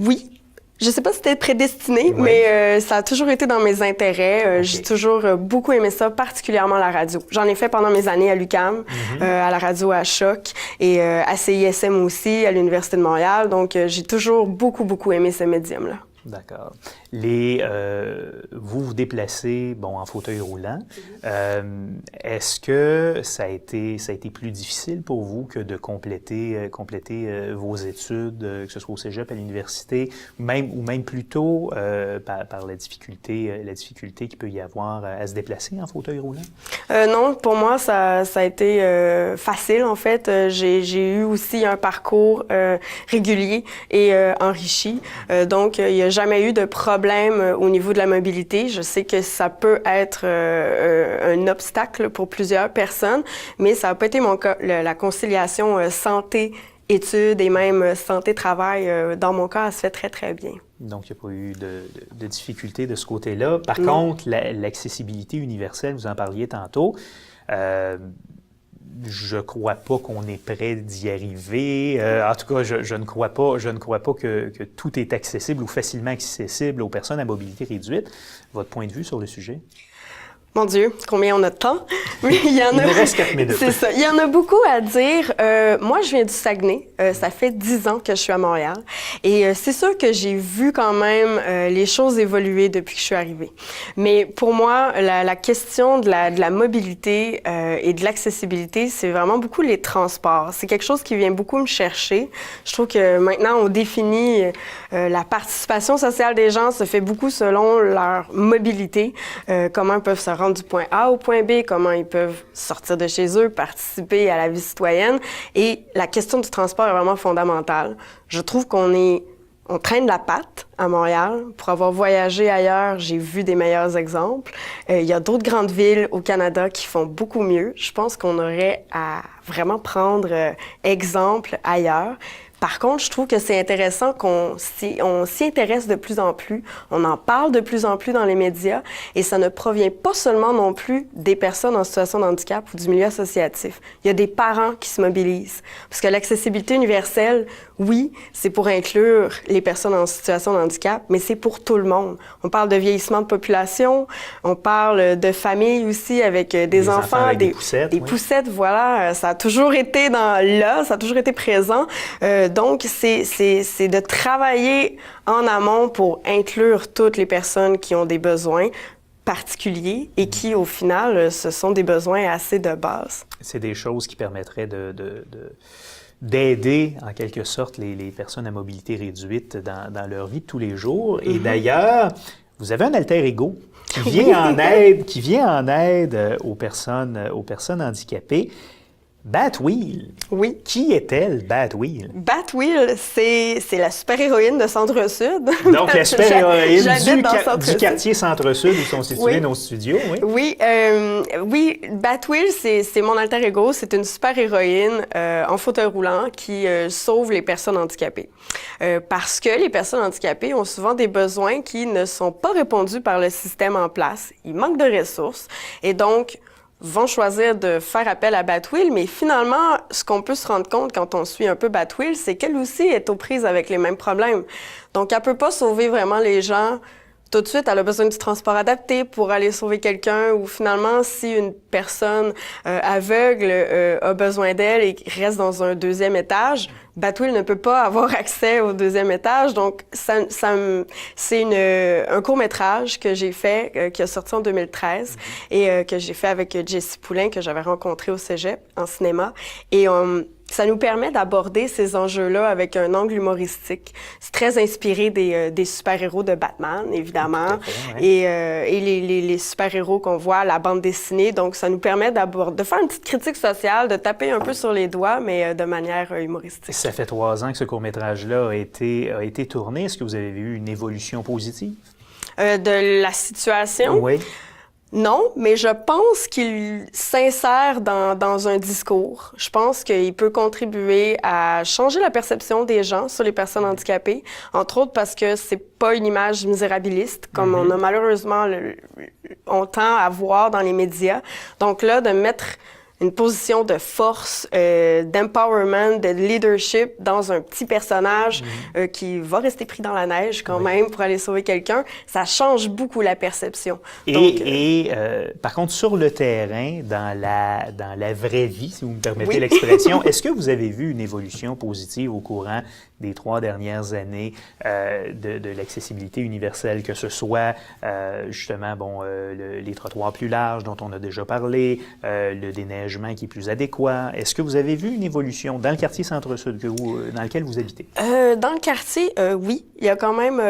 Oui. Je sais pas si c'était prédestiné, Ouais. mais ça a toujours été dans mes intérêts. Ok. J'ai toujours beaucoup aimé ça, particulièrement la radio. J'en ai fait pendant mes années à l'UQAM, à la radio à Choc et à CISM aussi, à l'Université de Montréal. Donc, j'ai toujours beaucoup, beaucoup aimé ce médium-là. D'accord. Vous vous déplacez, en fauteuil roulant. Est-ce que ça a été plus difficile pour vous que de compléter vos études, que ce soit au cégep, à l'université, ou même plutôt par la difficulté qu'il peut y avoir à se déplacer en fauteuil roulant? Non, pour moi, ça a été facile, en fait. J'ai eu aussi un parcours régulier et enrichi. Donc, il n'y a jamais eu de problème au niveau de la mobilité. Je sais que ça peut être un obstacle pour plusieurs personnes, mais ça n'a pas été mon cas. La conciliation santé-études et même santé-travail, dans mon cas, elle se fait très, très bien. Donc, il n'y a pas eu de difficulté de ce côté-là. Par Non. contre, l'accessibilité universelle, vous en parliez tantôt, je ne crois pas qu'on est prêt d'y arriver. En tout cas, je ne crois pas que tout est accessible ou facilement accessible aux personnes à mobilité réduite. Votre point de vue sur le sujet? Mon Dieu, combien on a de temps? Mais il y en Il a... nous reste 4 minutes. C'est ça. Il y en a beaucoup à dire. Moi, je viens du Saguenay. Ça fait 10 ans que je suis à Montréal. Et c'est sûr que j'ai vu quand même les choses évoluer depuis que je suis arrivée. Mais pour moi, la question de la mobilité et de l'accessibilité, c'est vraiment beaucoup les transports. C'est quelque chose qui vient beaucoup me chercher. Je trouve que maintenant, on définit la participation sociale des gens se fait beaucoup selon leur mobilité, comment ils peuvent se rendre du point A au point B, comment ils peuvent sortir de chez eux, participer à la vie citoyenne. Et la question du transport est vraiment fondamentale. Je trouve on traîne la patte à Montréal. Pour avoir voyagé ailleurs, j'ai vu des meilleurs exemples. Il y a d'autres grandes villes au Canada qui font beaucoup mieux. Je pense qu'on aurait à vraiment prendre exemple ailleurs. Par contre, je trouve que c'est intéressant on s'y intéresse de plus en plus, on en parle de plus en plus dans les médias, et ça ne provient pas seulement non plus des personnes en situation de handicap ou du milieu associatif. Il y a des parents qui se mobilisent. Parce que l'accessibilité universelle, oui, c'est pour inclure les personnes en situation de handicap, mais c'est pour tout le monde. On parle de vieillissement de population, on parle de familles aussi avec des enfants, avec des poussettes. Des poussettes, voilà, ça a toujours été ça a toujours été présent. Donc, c'est de travailler en amont pour inclure toutes les personnes qui ont des besoins particuliers et qui, au final, ce sont des besoins assez de base. C'est des choses qui permettraient d'aider, en quelque sorte, les personnes à mobilité réduite dans leur vie de tous les jours. Et d'ailleurs, vous avez un alter ego qui vient en aide aux personnes handicapées. Batwheel. Oui. Qui est-elle, Batwheel? Batwheel, c'est la super-héroïne de Centre-Sud. Donc, la super-héroïne du du quartier Centre-Sud où sont situés Oui. nos studios, oui? Oui, Batwheel, c'est mon alter ego. C'est une super-héroïne en fauteuil roulant qui sauve les personnes handicapées. Parce que les personnes handicapées ont souvent des besoins qui ne sont pas répondus par le système en place. Ils manquent de ressources. Et donc, vont choisir de faire appel à Batwheel, mais finalement, ce qu'on peut se rendre compte quand on suit un peu Batwheel, c'est qu'elle aussi est aux prises avec les mêmes problèmes. Donc, elle peut pas sauver vraiment les gens tout de suite. Elle a besoin du transport adapté pour aller sauver quelqu'un, ou finalement, si une personne aveugle a besoin d'elle et reste dans un deuxième étage, Batwheel ne peut pas avoir accès au deuxième étage. Donc, c'est un court-métrage que j'ai fait, qui a sorti en 2013 et que j'ai fait avec Jessie Poulain, que j'avais rencontré au cégep en cinéma. Et ça nous permet d'aborder ces enjeux-là avec un angle humoristique. C'est très inspiré des super-héros de Batman, évidemment, ouais. et les super-héros qu'on voit à la bande dessinée. Donc, ça nous permet de faire une petite critique sociale, de taper un peu sur les doigts, mais de manière humoristique. Ça fait 3 ans que ce court-métrage-là a été tourné. Est-ce que vous avez vu une évolution positive? De la situation? Oui. Non, mais je pense qu'il s'insère dans un discours. Je pense qu'il peut contribuer à changer la perception des gens sur les personnes handicapées, entre autres parce que c'est pas une image misérabiliste, comme on a malheureusement on tend à voir dans les médias. Donc là, de mettre une position de force, d'empowerment, de leadership dans un petit personnage qui va rester pris dans la neige quand même pour aller sauver quelqu'un, ça change beaucoup la perception. Par contre, sur le terrain, dans la vraie vie, si vous me permettez l'expression, est-ce que vous avez vu une évolution positive au courant des 3 dernières années de l'accessibilité universelle, que ce soit justement les trottoirs plus larges dont on a déjà parlé, le déneigement qui est plus adéquat. Est-ce que vous avez vu une évolution dans le quartier Centre-Sud dans lequel vous habitez? Dans le quartier, oui. Il y a quand même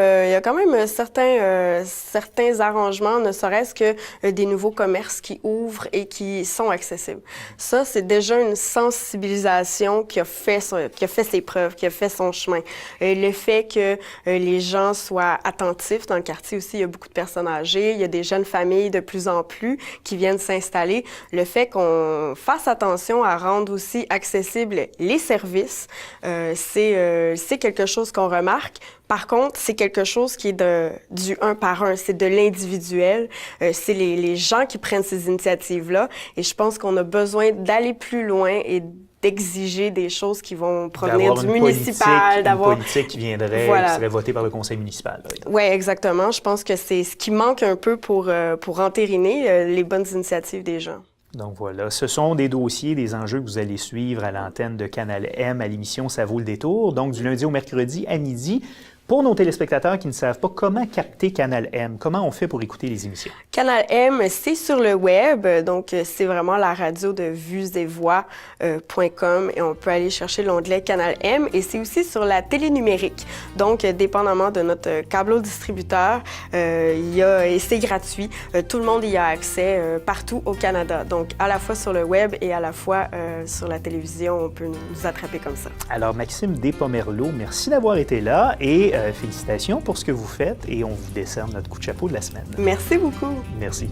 certains arrangements, ne serait-ce que des nouveaux commerces qui ouvrent et qui sont accessibles. Ça, c'est déjà une sensibilisation qui a fait ses preuves, qui a fait son chemin. Le fait que les gens soient attentifs dans le quartier aussi, il y a beaucoup de personnes âgées, il y a des jeunes familles de plus en plus qui viennent s'installer. Le fait qu'on fasse attention à rendre aussi accessibles les services, c'est quelque chose qu'on remarque. Par contre, c'est quelque chose qui est du un par un, c'est de l'individuel. C'est les gens qui prennent ces initiatives-là. Et je pense qu'on a besoin d'aller plus loin et d'exiger des choses qui vont provenir du municipal. Une politique qui viendrait, qui serait votée par le conseil municipal. Oui, exactement. Je pense que c'est ce qui manque un peu pour entériner les bonnes initiatives des gens. Donc voilà, ce sont des dossiers, des enjeux que vous allez suivre à l'antenne de Canal M à l'émission Ça vaut le détour, donc du lundi au mercredi à midi. Pour nos téléspectateurs qui ne savent pas comment capter Canal M, comment on fait pour écouter les émissions? Canal M, c'est sur le web, donc c'est vraiment la radio de vuesetvoix.com et on peut aller chercher l'onglet Canal M et c'est aussi sur la télé numérique. Donc, dépendamment de notre câbleau distributeur, et c'est gratuit. Tout le monde y a accès partout au Canada. Donc, à la fois sur le web et à la fois sur la télévision, on peut nous attraper comme ça. Alors, Maxime Despomerleau, merci d'avoir été là et félicitations pour ce que vous faites et on vous décerne notre coup de chapeau de la semaine. Merci beaucoup. Merci.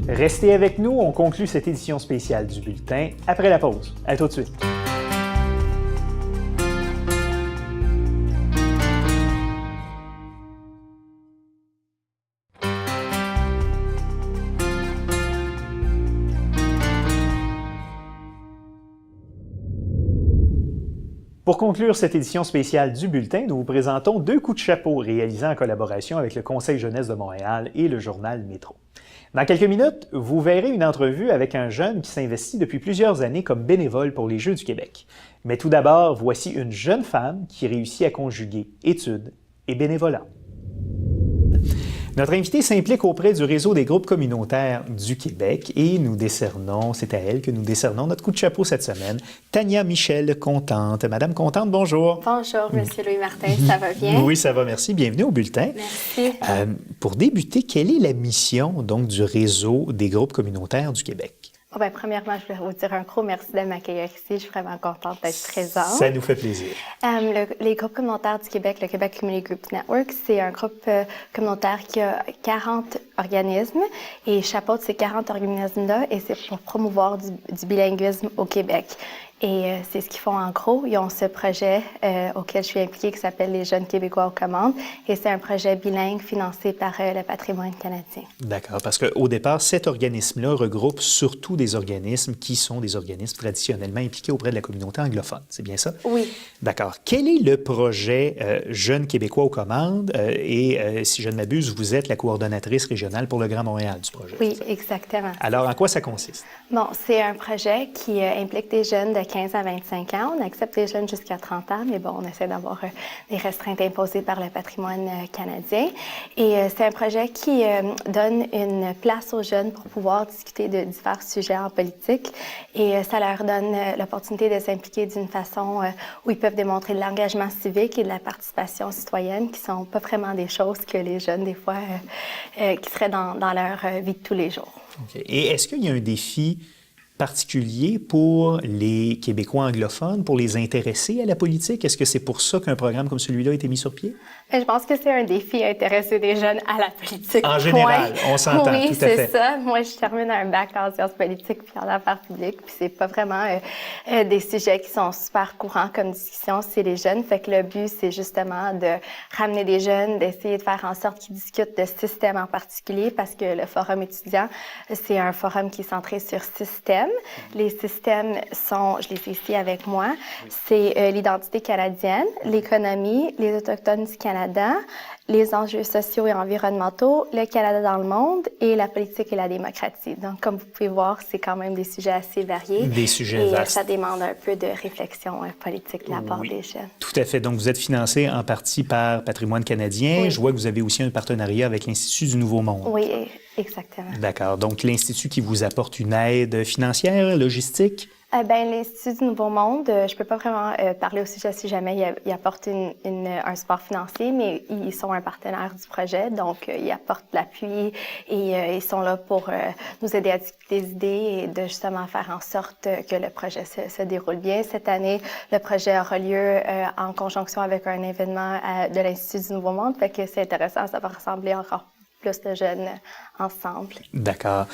Restez avec nous, on conclut cette édition spéciale du Bulletin après la pause. À tout de suite. Pour conclure cette édition spéciale du Bulletin, nous vous présentons 2 coups de chapeau réalisés en collaboration avec le Conseil jeunesse de Montréal et le journal Métro. Dans quelques minutes, vous verrez une entrevue avec un jeune qui s'investit depuis plusieurs années comme bénévole pour les Jeux du Québec. Mais tout d'abord, voici une jeune femme qui réussit à conjuguer études et bénévolat. Notre invitée s'implique auprès du réseau des groupes communautaires du Québec et c'est à elle que nous décernons notre coup de chapeau cette semaine. Tania Michel Contente. Madame Contente, bonjour. Bonjour, Monsieur Louis-Martin, ça va bien? Oui, ça va, merci. Bienvenue au Bulletin. Merci. Pour débuter, quelle est la mission donc du réseau des groupes communautaires du Québec? Oh, ben, premièrement, je voulais vous dire un gros merci de m'accueillir ici. Je suis vraiment contente d'être présente. Ça nous fait plaisir. Les groupes communautaires du Québec, le Québec Community Group Network, c'est un groupe communautaire qui a 40 organismes et chapeaute ces 40 organismes-là et c'est pour promouvoir du bilinguisme au Québec. Et c'est ce qu'ils font en gros. Ils ont ce projet auquel je suis impliquée qui s'appelle Les Jeunes Québécois aux commandes. Et c'est un projet bilingue financé par le patrimoine canadien. D'accord, parce qu'au départ, cet organisme-là regroupe surtout des organismes qui sont des organismes traditionnellement impliqués auprès de la communauté anglophone. C'est bien ça? Oui. D'accord. Quel est le projet Jeunes Québécois aux commandes? Si je ne m'abuse, vous êtes la coordonnatrice régionale pour le Grand Montréal du projet. Oui, exactement. Alors, en quoi ça consiste? Bon, c'est un projet qui implique des jeunes de 15 à 25 ans. On accepte les jeunes jusqu'à 30 ans, mais bon, on essaie d'avoir des restreintes imposées par le patrimoine canadien. Et c'est un projet qui donne une place aux jeunes pour pouvoir discuter de divers sujets en politique. Et ça leur donne l'opportunité de s'impliquer d'une façon où ils peuvent démontrer de l'engagement civique et de la participation citoyenne, qui sont pas vraiment des choses que les jeunes, des fois, qui seraient dans leur vie de tous les jours. Okay. Et est-ce qu'il y a un défi particulier pour les Québécois anglophones, pour les intéresser à la politique? Est-ce que c'est pour ça qu'un programme comme celui-là a été mis sur pied? Je pense que c'est un défi intéresser des jeunes à la politique. En général, on s'entend, oui, tout à fait. Oui, c'est ça. Moi, je termine un bac en sciences politiques puis en affaires publiques, puis c'est pas vraiment des sujets qui sont super courants comme discussion, c'est les jeunes. Fait que le but, c'est justement de ramener des jeunes, d'essayer de faire en sorte qu'ils discutent de systèmes en particulier, parce que le forum étudiant, c'est un forum qui est centré sur 6 thèmes. Les 6 thèmes sont, je les ai ici avec moi, c'est l'identité canadienne, l'économie, les Autochtones du Canada, les enjeux sociaux et environnementaux, le Canada dans le monde et la politique et la démocratie. Donc, comme vous pouvez voir, c'est quand même des sujets assez variés. Des sujets vastes. Ça demande un peu de réflexion politique de la part des jeunes. Tout à fait. Donc, vous êtes financé en partie par Patrimoine canadien. Je vois que vous avez aussi un partenariat avec l'Institut du Nouveau Monde. Oui, exactement. D'accord. Donc, l'Institut qui vous apporte une aide financière, logistique? L'Institut du Nouveau Monde, je peux pas vraiment parler au sujet si jamais il apporte un support financier, mais ils sont un partenaire du projet, donc ils apportent l'appui et ils sont là pour nous aider à discuter des idées et de justement faire en sorte que le projet se déroule bien. Cette année, le projet aura lieu en conjonction avec un événement de l'Institut du Nouveau Monde, fait que c'est intéressant, ça va rassembler encore plus de jeunes ensemble. D'accord.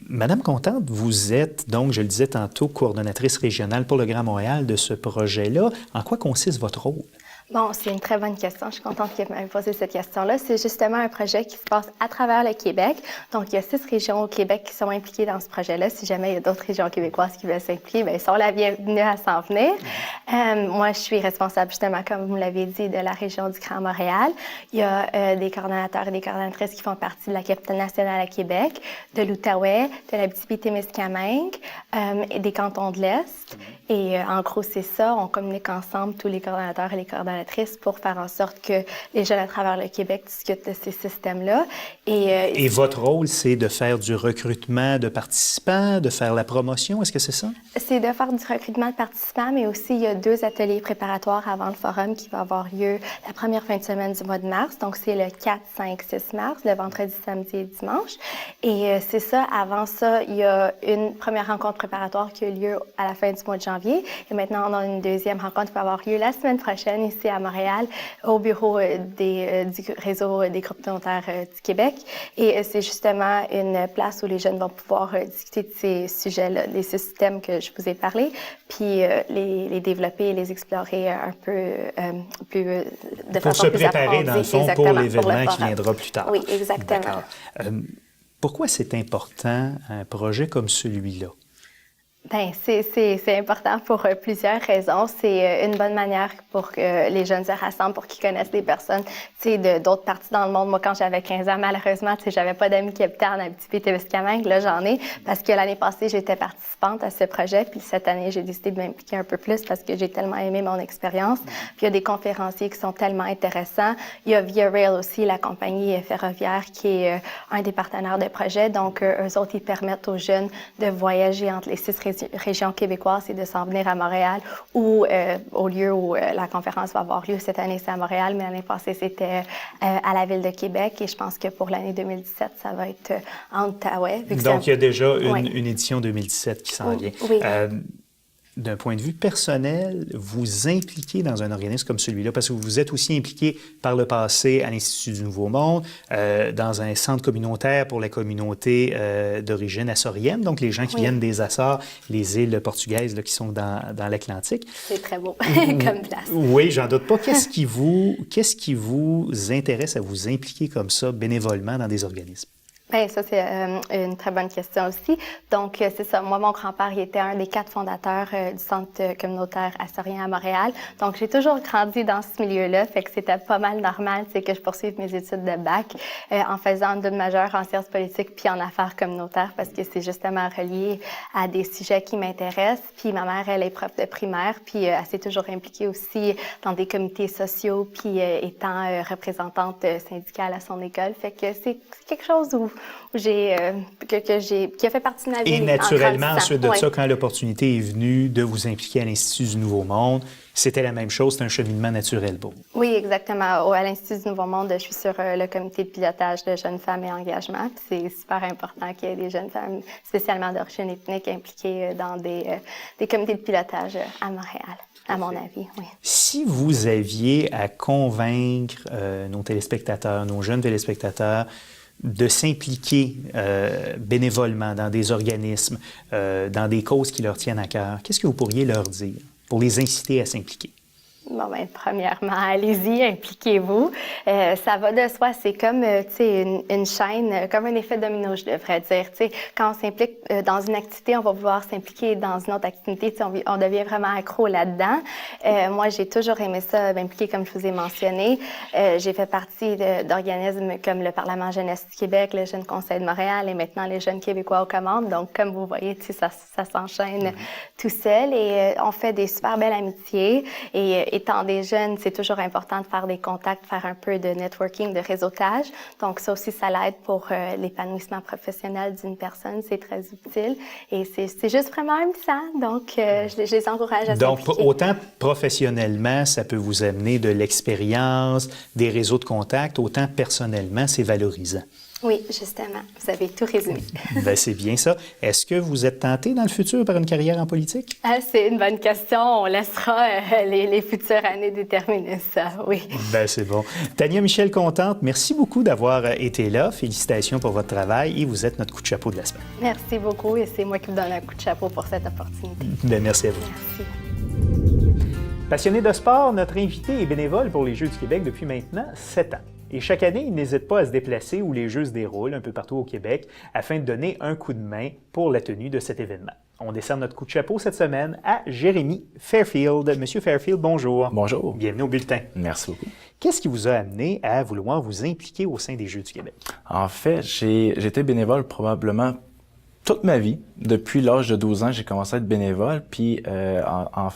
Madame Contante, vous êtes, donc, je le disais tantôt, coordonnatrice régionale pour le Grand Montréal de ce projet-là. En quoi consiste votre rôle? Bon, c'est une très bonne question. Je suis contente que vous m'ayez posé cette question-là. C'est justement un projet qui se passe à travers le Québec. Donc, il y a 6 régions au Québec qui sont impliquées dans ce projet-là. Si jamais il y a d'autres régions québécoises qui veulent s'impliquer, bien, ils sont la bienvenue à s'en venir. Moi, je suis responsable, justement, comme vous l'avez dit, de la région du Grand Montréal. Il y a des coordonnateurs et des coordonnatrices qui font partie de la capitale nationale à Québec, de l'Outaouais, de l'Abitibi-Témiscamingue, et des cantons de l'Est. Et en gros, c'est ça. On communique ensemble, tous les coordonnateurs et les coordonnatrices, pour faire en sorte que les jeunes à travers le Québec discutent de ces systèmes-là. Et votre rôle, c'est de faire du recrutement de participants, de faire la promotion, est-ce que c'est ça? C'est de faire du recrutement de participants, mais aussi il y a 2 ateliers préparatoires avant le forum qui va avoir lieu la première fin de semaine du mois de mars. Donc, c'est le 4, 5, 6 mars, le vendredi, samedi et dimanche. Et c'est ça. Avant ça, il y a une première rencontre préparatoire qui a lieu à la fin du mois de janvier. Et maintenant, on a une deuxième rencontre qui va avoir lieu la semaine prochaine ici à Montréal, au bureau du réseau des groupes communautaires du Québec. Et c'est justement une place où les jeunes vont pouvoir discuter de ces sujets-là, les systèmes que je vous ai parlé, puis les développer et les explorer un peu plus de façon plus approfondie. Pour se préparer, dans le fond, pour l'événement qui viendra plus tard. Oui, exactement. D'accord. Pourquoi c'est important un projet comme celui-là? Bien, c'est important pour plusieurs raisons. C'est une bonne manière pour que les jeunes se rassemblent, pour qu'ils connaissent des personnes, tu sais, d'autres parties dans le monde. Moi, quand j'avais 15 ans, malheureusement, tu sais, j'avais pas d'amis qui habitaient en Abitibi-Témiscamingue. Là, j'en ai parce que l'année passée, j'étais participante à ce projet. Puis cette année, j'ai décidé de m'impliquer un peu plus parce que j'ai tellement aimé mon expérience. Puis il y a des conférenciers qui sont tellement intéressants. Il y a Via Rail aussi, la compagnie ferroviaire qui est un des partenaires de projet. Donc, eux autres, ils permettent aux jeunes de voyager entre les 6 régions québécoises et de s'en venir à Montréal ou au lieu où la conférence va avoir lieu. Cette année, c'est à Montréal, mais l'année passée, c'était à la Ville de Québec. Et je pense que pour l'année 2017, ça va être en Outaouais. Donc, il y a déjà une édition 2017 qui s'en vient. Oui. D'un point de vue personnel, vous impliquez dans un organisme comme celui-là, parce que vous êtes aussi impliqué par le passé à l'Institut du Nouveau Monde, dans un centre communautaire pour la communauté d'origine açorienne, donc les gens qui viennent des Açores, les îles portugaises là, qui sont dans l'Atlantique. C'est très beau comme place. Oui, j'en doute pas. Qu'est-ce qui vous intéresse à vous impliquer comme ça bénévolement dans des organismes? Bien, ça, c'est une très bonne question aussi. Donc, c'est ça. Moi, mon grand-père, il était un des 4 fondateurs du Centre communautaire astorien à Montréal. Donc, j'ai toujours grandi dans ce milieu-là. Fait que c'était pas mal normal, c'est que je poursuive mes études de bac en faisant un double majeur en sciences politiques puis en affaires communautaires parce que c'est justement relié à des sujets qui m'intéressent. Puis ma mère, elle est prof de primaire puis elle s'est toujours impliquée aussi dans des comités sociaux puis étant représentante syndicale à son école. Fait que c'est quelque chose où qui a fait partie de ma vie. Et naturellement, ensuite de ça, quand l'opportunité est venue de vous impliquer à l'Institut du Nouveau Monde, c'était la même chose, c'est un cheminement naturel pour vous. Oui, exactement. À l'Institut du Nouveau Monde, je suis sur le comité de pilotage de jeunes femmes et engagement. C'est super important qu'il y ait des jeunes femmes, spécialement d'origine ethnique, impliquées dans des comités de pilotage à Montréal. À mon avis, oui. Si vous aviez à convaincre nos téléspectateurs, nos jeunes téléspectateurs, de s'impliquer bénévolement dans des organismes, dans des causes qui leur tiennent à cœur, qu'est-ce que vous pourriez leur dire pour les inciter à s'impliquer? Bon, ben, premièrement, allez-y, impliquez-vous. Ça va de soi. C'est comme, tu sais, une chaîne, comme un effet domino, je devrais dire. Tu sais, quand on s'implique dans une activité, on va vouloir s'impliquer dans une autre activité. Tu sais, on devient vraiment accro là-dedans. Moi, j'ai toujours aimé ça, m'impliquer, comme je vous ai mentionné. J'ai fait partie d'organismes comme le Parlement jeunesse du Québec, le Jeune Conseil de Montréal et maintenant les Jeunes Québécois aux commandes. Donc, comme vous voyez, tu sais, ça s'enchaîne tout seul et on fait des super belles amitiés. Et étant des jeunes, c'est toujours important de faire des contacts, faire un peu de networking, de réseautage. Donc, ça aussi, ça l'aide pour l'épanouissement professionnel d'une personne. C'est très utile. Et c'est juste vraiment amusant. Donc, je les encourage à s'impliquer. Donc, autant professionnellement, ça peut vous amener de l'expérience, des réseaux de contacts, autant personnellement, c'est valorisant. Oui, justement. Vous avez tout résumé. Bien, c'est bien ça. Est-ce que vous êtes tenté dans le futur par une carrière en politique? Ah, c'est une bonne question. On laissera les futures années déterminer ça, oui. Bien, c'est bon. Tania Michel-Contente, merci beaucoup d'avoir été là. Félicitations pour votre travail et vous êtes notre coup de chapeau de la semaine. Merci beaucoup et c'est moi qui vous donne un coup de chapeau pour cette opportunité. Bien, merci à vous. Merci. Passionné de sport, notre invité est bénévole pour les Jeux du Québec depuis maintenant 7 ans. Et chaque année, il n'hésite pas à se déplacer où les Jeux se déroulent un peu partout au Québec afin de donner un coup de main pour la tenue de cet événement. On décerne notre coup de chapeau cette semaine à Jérémy Fairfield. Monsieur Fairfield, bonjour. Bonjour. Bienvenue au bulletin. Merci beaucoup. Qu'est-ce qui vous a amené à vouloir vous impliquer au sein des Jeux du Québec? En fait, j'ai été bénévole probablement toute ma vie. Depuis l'âge de 12 ans, j'ai commencé à être bénévole. Puis,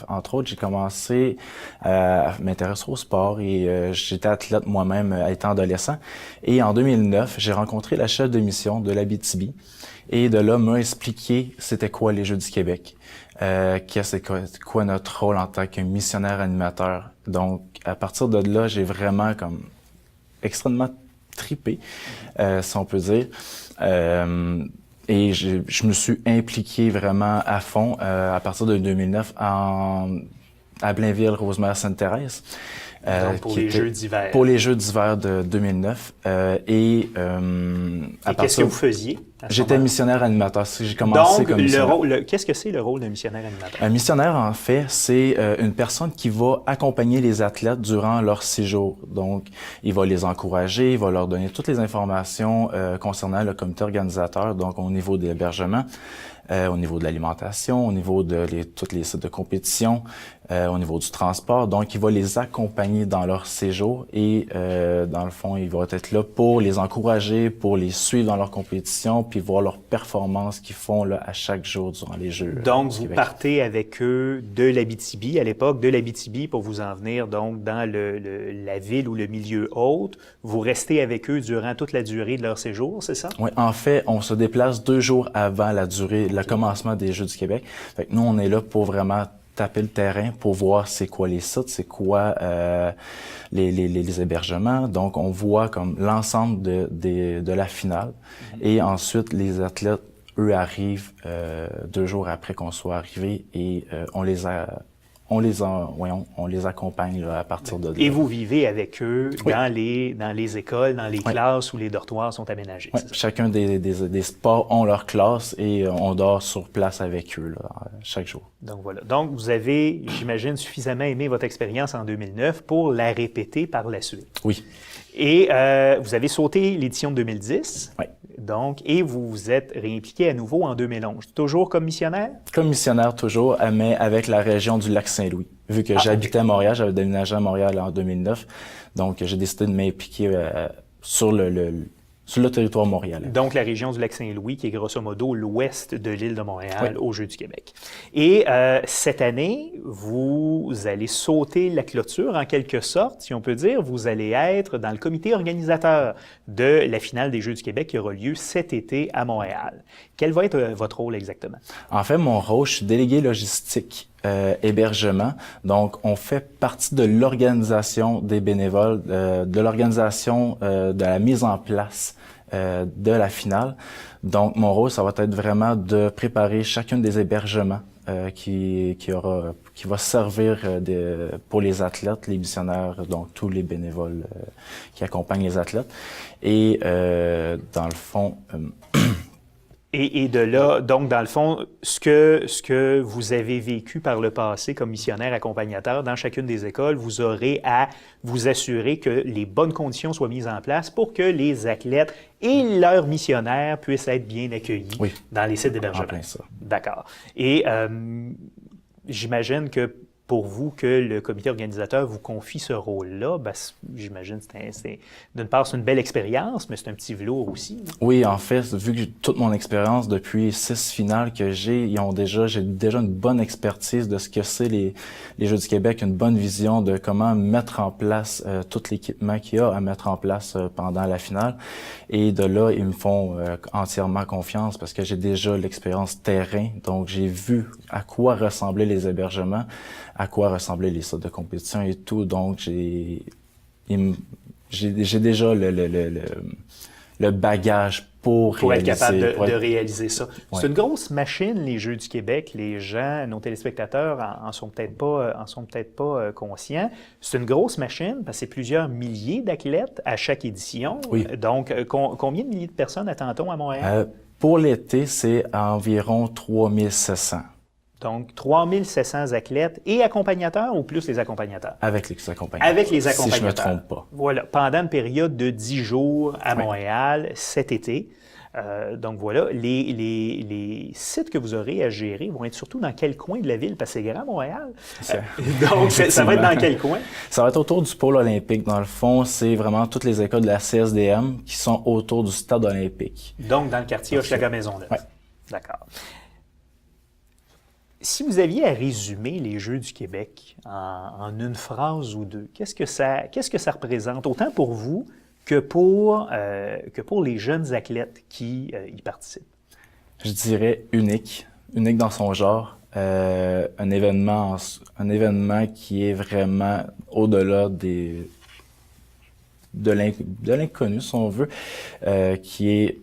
entre autres, j'ai commencé à m'intéresser au sport et j'étais athlète moi-même étant adolescent. Et en 2009, j'ai rencontré la chef de mission de l'Abitibi. Et de là, m'a expliqué c'était quoi les Jeux du Québec, c'est quoi notre rôle en tant que missionnaire animateur. Donc, à partir de là, j'ai vraiment comme extrêmement trippé, si on peut dire. Et je me suis impliqué vraiment à fond à partir de 2009 à Blainville, Rosemère, Sainte-Thérèse. Donc pour les Jeux d'hiver. Pour les Jeux d'hiver de 2009. Et qu'est-ce que vous faisiez? J'étais missionnaire animateur. J'ai commencé donc, comme missionnaire. Qu'est-ce que c'est le rôle de missionnaire animateur? Un missionnaire, en fait, c'est une personne qui va accompagner les athlètes durant leur séjour. Donc, il va les encourager, il va leur donner toutes les informations concernant le comité organisateur, donc au niveau de l'hébergement, au niveau de l'alimentation, au niveau de tous les sites de compétition, au niveau du transport. Donc, il va les accompagner dans leur séjour et, dans le fond, il va être là pour les encourager, pour les suivre dans leur compétition, puis voir leurs performances qu'ils font là, à chaque jour durant les Jeux. Donc, vous partez avec eux de l'Abitibi, à l'époque, de l'Abitibi, pour vous en venir donc dans la ville ou le milieu haute. Vous restez avec eux durant toute la durée de leur séjour, c'est ça? Oui, en fait, on se déplace 2 jours avant la durée, le commencement des Jeux du Québec. Fait que nous, on est là pour vraiment taper le terrain pour voir c'est quoi les sites, c'est quoi les hébergements. Donc, on voit comme l'ensemble de la finale. Et ensuite, les athlètes, eux, arrivent 2 jours après qu'on soit arrivés et on les accompagne là, à partir de là. Et vous vivez avec eux dans les écoles, dans les classes où les dortoirs sont aménagés. Oui, chacun des sports ont leur classe et on dort sur place avec eux là, chaque jour. Donc voilà. Donc vous avez, j'imagine, suffisamment aimé votre expérience en 2009 pour la répéter par la suite. Oui. Et vous avez sauté l'édition de 2010. Oui. Donc, et vous vous êtes réimpliqué à nouveau en 2011. Toujours comme missionnaire? Comme missionnaire toujours, mais avec la région du Lac-Saint-Louis. Vu que j'habitais à Montréal, j'avais déménagé à Montréal en 2009. Donc, j'ai décidé de m'impliquer sur le territoire montréalais. Donc, la région du Lac-Saint-Louis, qui est grosso modo l'ouest de l'île de Montréal, aux Jeux du Québec. Et cette année, vous allez sauter la clôture, en quelque sorte, si on peut dire. Vous allez être dans le comité organisateur de la finale des Jeux du Québec qui aura lieu cet été à Montréal. Quel va être votre rôle exactement? En fait, mon rôle, je suis délégué logistique. Hébergement. Donc, on fait partie de l'organisation des bénévoles, de l'organisation de la mise en place de la finale. Donc, mon rôle, ça va être vraiment de préparer chacun des hébergements qui va servir pour les athlètes, les missionnaires, donc tous les bénévoles qui accompagnent les athlètes. Et dans le fond... Et de là, donc, dans le fond, ce que vous avez vécu par le passé comme missionnaire accompagnateur dans chacune des écoles, vous aurez à vous assurer que les bonnes conditions soient mises en place pour que les athlètes et leurs missionnaires puissent être bien accueillis dans les sites d'hébergement. D'accord. Et j'imagine que pour vous, que le comité organisateur vous confie ce rôle-là, ben, j'imagine que d'une part, c'est une belle expérience, mais c'est un petit velours aussi. Oui, en fait, vu que toute mon expérience depuis 6 finales que j'ai déjà une bonne expertise de ce que c'est les Jeux du Québec, une bonne vision de comment mettre en place tout l'équipement qu'il y a à mettre en place pendant la finale. Et de là, ils me font entièrement confiance parce que j'ai déjà l'expérience terrain, donc j'ai vu à quoi ressemblaient les hébergements, à quoi ressemblaient les sortes de compétition et tout. Donc, j'ai déjà le bagage pour être capable de réaliser ça. Ouais. C'est une grosse machine, les Jeux du Québec. Les gens, nos téléspectateurs en sont peut-être pas conscients. C'est une grosse machine parce que c'est plusieurs milliers d'athlètes à chaque édition. Oui. Donc, combien de milliers de personnes attend-on à Montréal? Pour l'été, c'est environ 3700. Donc, 3700 athlètes et accompagnateurs ou plus les accompagnateurs? Avec les accompagnateurs. Avec les accompagnateurs. Si je ne me trompe pas. Voilà, pendant une période de 10 jours à Montréal cet été. Donc voilà, les sites que vous aurez à gérer vont être surtout dans quel coin de la ville? Parce que c'est grand, Montréal. Donc, ça va être dans quel coin? Ça va être autour du pôle olympique. Dans le fond, c'est vraiment toutes les écoles de la CSDM qui sont autour du stade olympique. Donc, dans le quartier Hochelaga-Maisonneuve. Oui. D'accord. Si vous aviez à résumer les Jeux du Québec en une phrase ou deux, qu'est-ce que ça représente, autant pour vous que pour les jeunes athlètes qui y participent? Je dirais unique dans son genre. Un événement qui est vraiment au-delà de l'inconnu, si on veut, qui est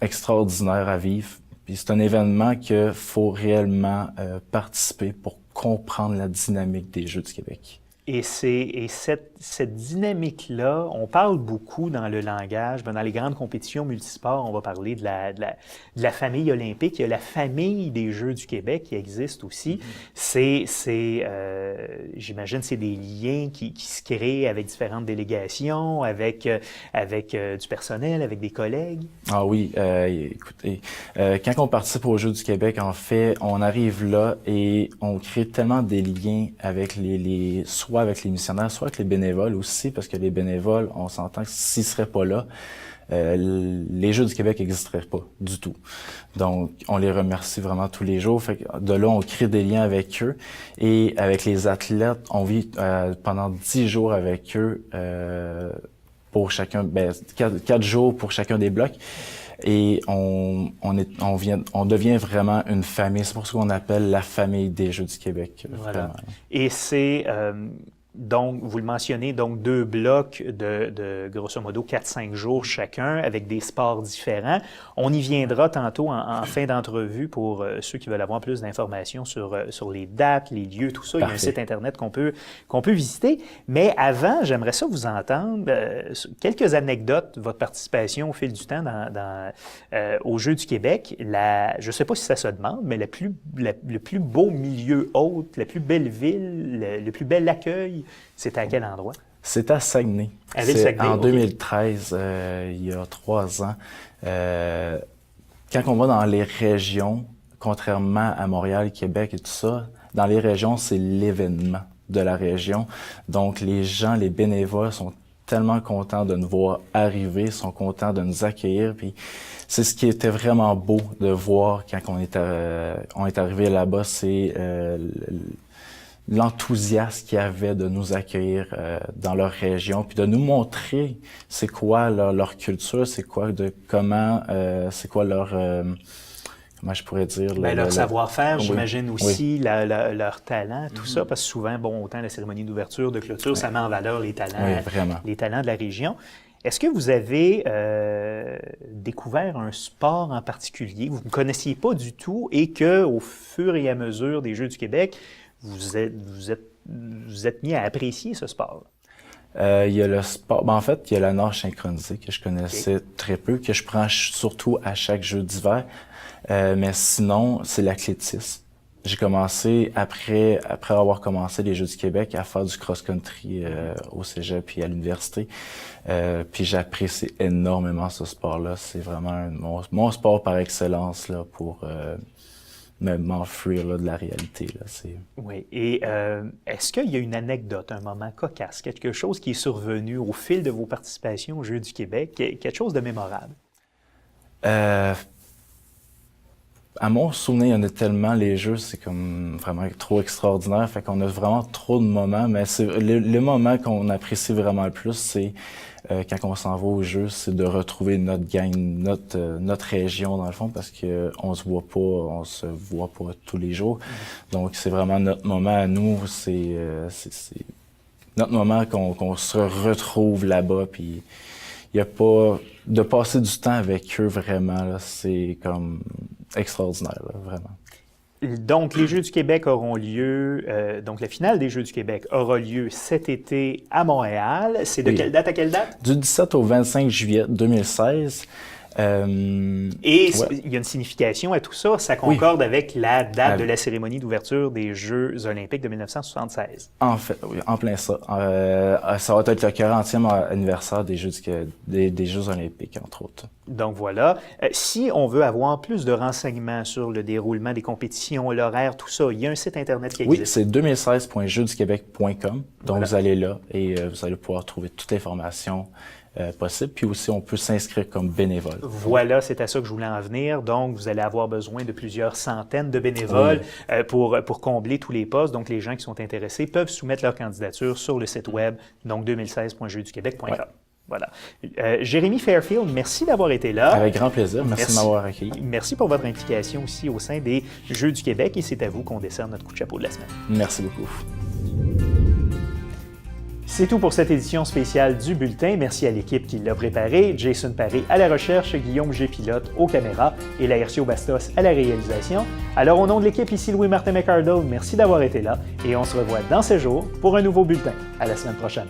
extraordinaire à vivre. Puis c'est un événement qu'il faut réellement participer pour comprendre la dynamique des Jeux du Québec. Et cette dynamique-là, on parle beaucoup dans le langage, dans les grandes compétitions multisports, on va parler de la famille olympique. Il y a la famille des Jeux du Québec qui existe aussi. J'imagine, c'est des liens qui se créent avec différentes délégations, avec du personnel, avec des collègues. Ah oui, écoutez, quand on participe aux Jeux du Québec, en fait, on arrive là et on crée tellement des liens avec soit avec les missionnaires, soit avec les bénévoles aussi, parce que les bénévoles, on s'entend que s'ils seraient pas là, les Jeux du Québec n'existeraient pas du tout. Donc, on les remercie vraiment tous les jours. Fait que de là, on crée des liens avec eux. Et avec les athlètes, on vit pendant 10 jours avec eux pour chacun, 4 jours pour chacun des blocs. Et on devient vraiment une famille. C'est pour ça qu'on appelle la famille des Jeux du Québec. Voilà. Et c'est donc, vous le mentionnez, donc 2 blocs de grosso modo 4-5 jours chacun avec des sports différents. On y viendra tantôt en fin d'entrevue pour ceux qui veulent avoir plus d'informations sur les dates, les lieux, tout ça. Parfait. Il y a un site Internet qu'on peut visiter. Mais avant, j'aimerais ça vous entendre quelques anecdotes de votre participation au fil du temps aux Jeux du Québec. Je ne sais pas si ça se demande, mais le plus beau milieu hôte, la plus belle ville, le plus bel accueil, c'était à quel endroit? C'est à Saguenay. Avec C'est Saguenay, en ok. 2013, il y a 3 ans. Quand on va dans les régions, contrairement à Montréal, Québec et tout ça, dans les régions, c'est l'événement de la région. Donc, les gens, les bénévoles sont tellement contents de nous voir arriver, sont contents de nous accueillir. Puis c'est ce qui était vraiment beau de voir quand on est arrivé là-bas, c'est l'enthousiasme qu'il y avait de nous accueillir dans leur région, puis de nous montrer c'est quoi leur culture, c'est quoi c'est quoi leur comment je pourrais dire Leur savoir-faire, oui. j'imagine aussi, Oui. leur talent, tout ça, parce que souvent, autant la cérémonie d'ouverture, de clôture, ça met en valeur les talents, les talents de la région. Est-ce que vous avez découvert un sport en particulier que vous ne connaissiez pas du tout et que, au fur et à mesure des Jeux du Québec, vous êtes mis à apprécier ce sport? Il y a le sport. En fait, il y a la nage synchronisée que je connaissais très peu, que je prends surtout à chaque jeu d'hiver. Mais sinon, c'est l'athlétisme. J'ai commencé, après avoir commencé les Jeux du Québec, à faire du cross-country au cégep puis à l'université. Puis j'apprécie énormément ce sport-là. C'est vraiment mon sport par excellence là, pour m'enfuir là, de la réalité. Là. Oui. Et est-ce qu'il y a une anecdote, un moment cocasse, quelque chose qui est survenu au fil de vos participations aux Jeux du Québec, quelque chose de mémorable? À mon souvenir, il y en a tellement, les jeux, c'est comme vraiment trop extraordinaire. Fait qu'on a vraiment trop de moments, mais c'est le moment qu'on apprécie vraiment le plus, c'est quand on s'en va aux jeux, c'est de retrouver notre gang, notre région dans le fond, parce que on se voit pas tous les jours. Donc c'est vraiment notre moment à nous, c'est notre moment qu'on se retrouve là-bas, puis il y a pas de passer du temps avec eux vraiment là, c'est comme extraordinaire là, vraiment. Donc, les Jeux du Québec auront lieu, donc la finale des Jeux du Québec aura lieu cet été à Montréal. C'est de quelle date à quelle date? Du 17 au 25 juillet 2016. Et il y a une signification à tout ça. Ça concorde avec la date de la cérémonie d'ouverture des Jeux olympiques de 1976. En fait, oui, en plein ça. Ça va être le 40e anniversaire des Jeux olympiques, entre autres. Donc voilà. Si on veut avoir plus de renseignements sur le déroulement des compétitions, l'horaire, tout ça, il y a un site Internet qui existe. Oui, c'est 2016.jeuxduquebec.com. Donc vous allez là et vous allez pouvoir trouver toute l'information possible. Puis aussi, on peut s'inscrire comme bénévole. Voilà, c'est à ça que je voulais en venir. Donc, vous allez avoir besoin de plusieurs centaines de bénévoles pour combler tous les postes. Donc, les gens qui sont intéressés peuvent soumettre leur candidature sur le site web, donc 2016.jeuxduquebec.com. Ouais. Voilà. Jérémy Fairfield, merci d'avoir été là. Avec grand plaisir. Merci de m'avoir accueilli. Merci pour votre implication aussi au sein des Jeux du Québec et c'est à vous qu'on décerne notre coup de chapeau de la semaine. Merci beaucoup. C'est tout pour cette édition spéciale du Bulletin. Merci à l'équipe qui l'a préparé, Jason Paré à la recherche, Guillaume G. Pilote aux caméras et Laercio Bastos à la réalisation. Alors au nom de l'équipe, ici Louis-Martin McArdle, merci d'avoir été là et on se revoit dans 7 jours pour un nouveau Bulletin. À la semaine prochaine.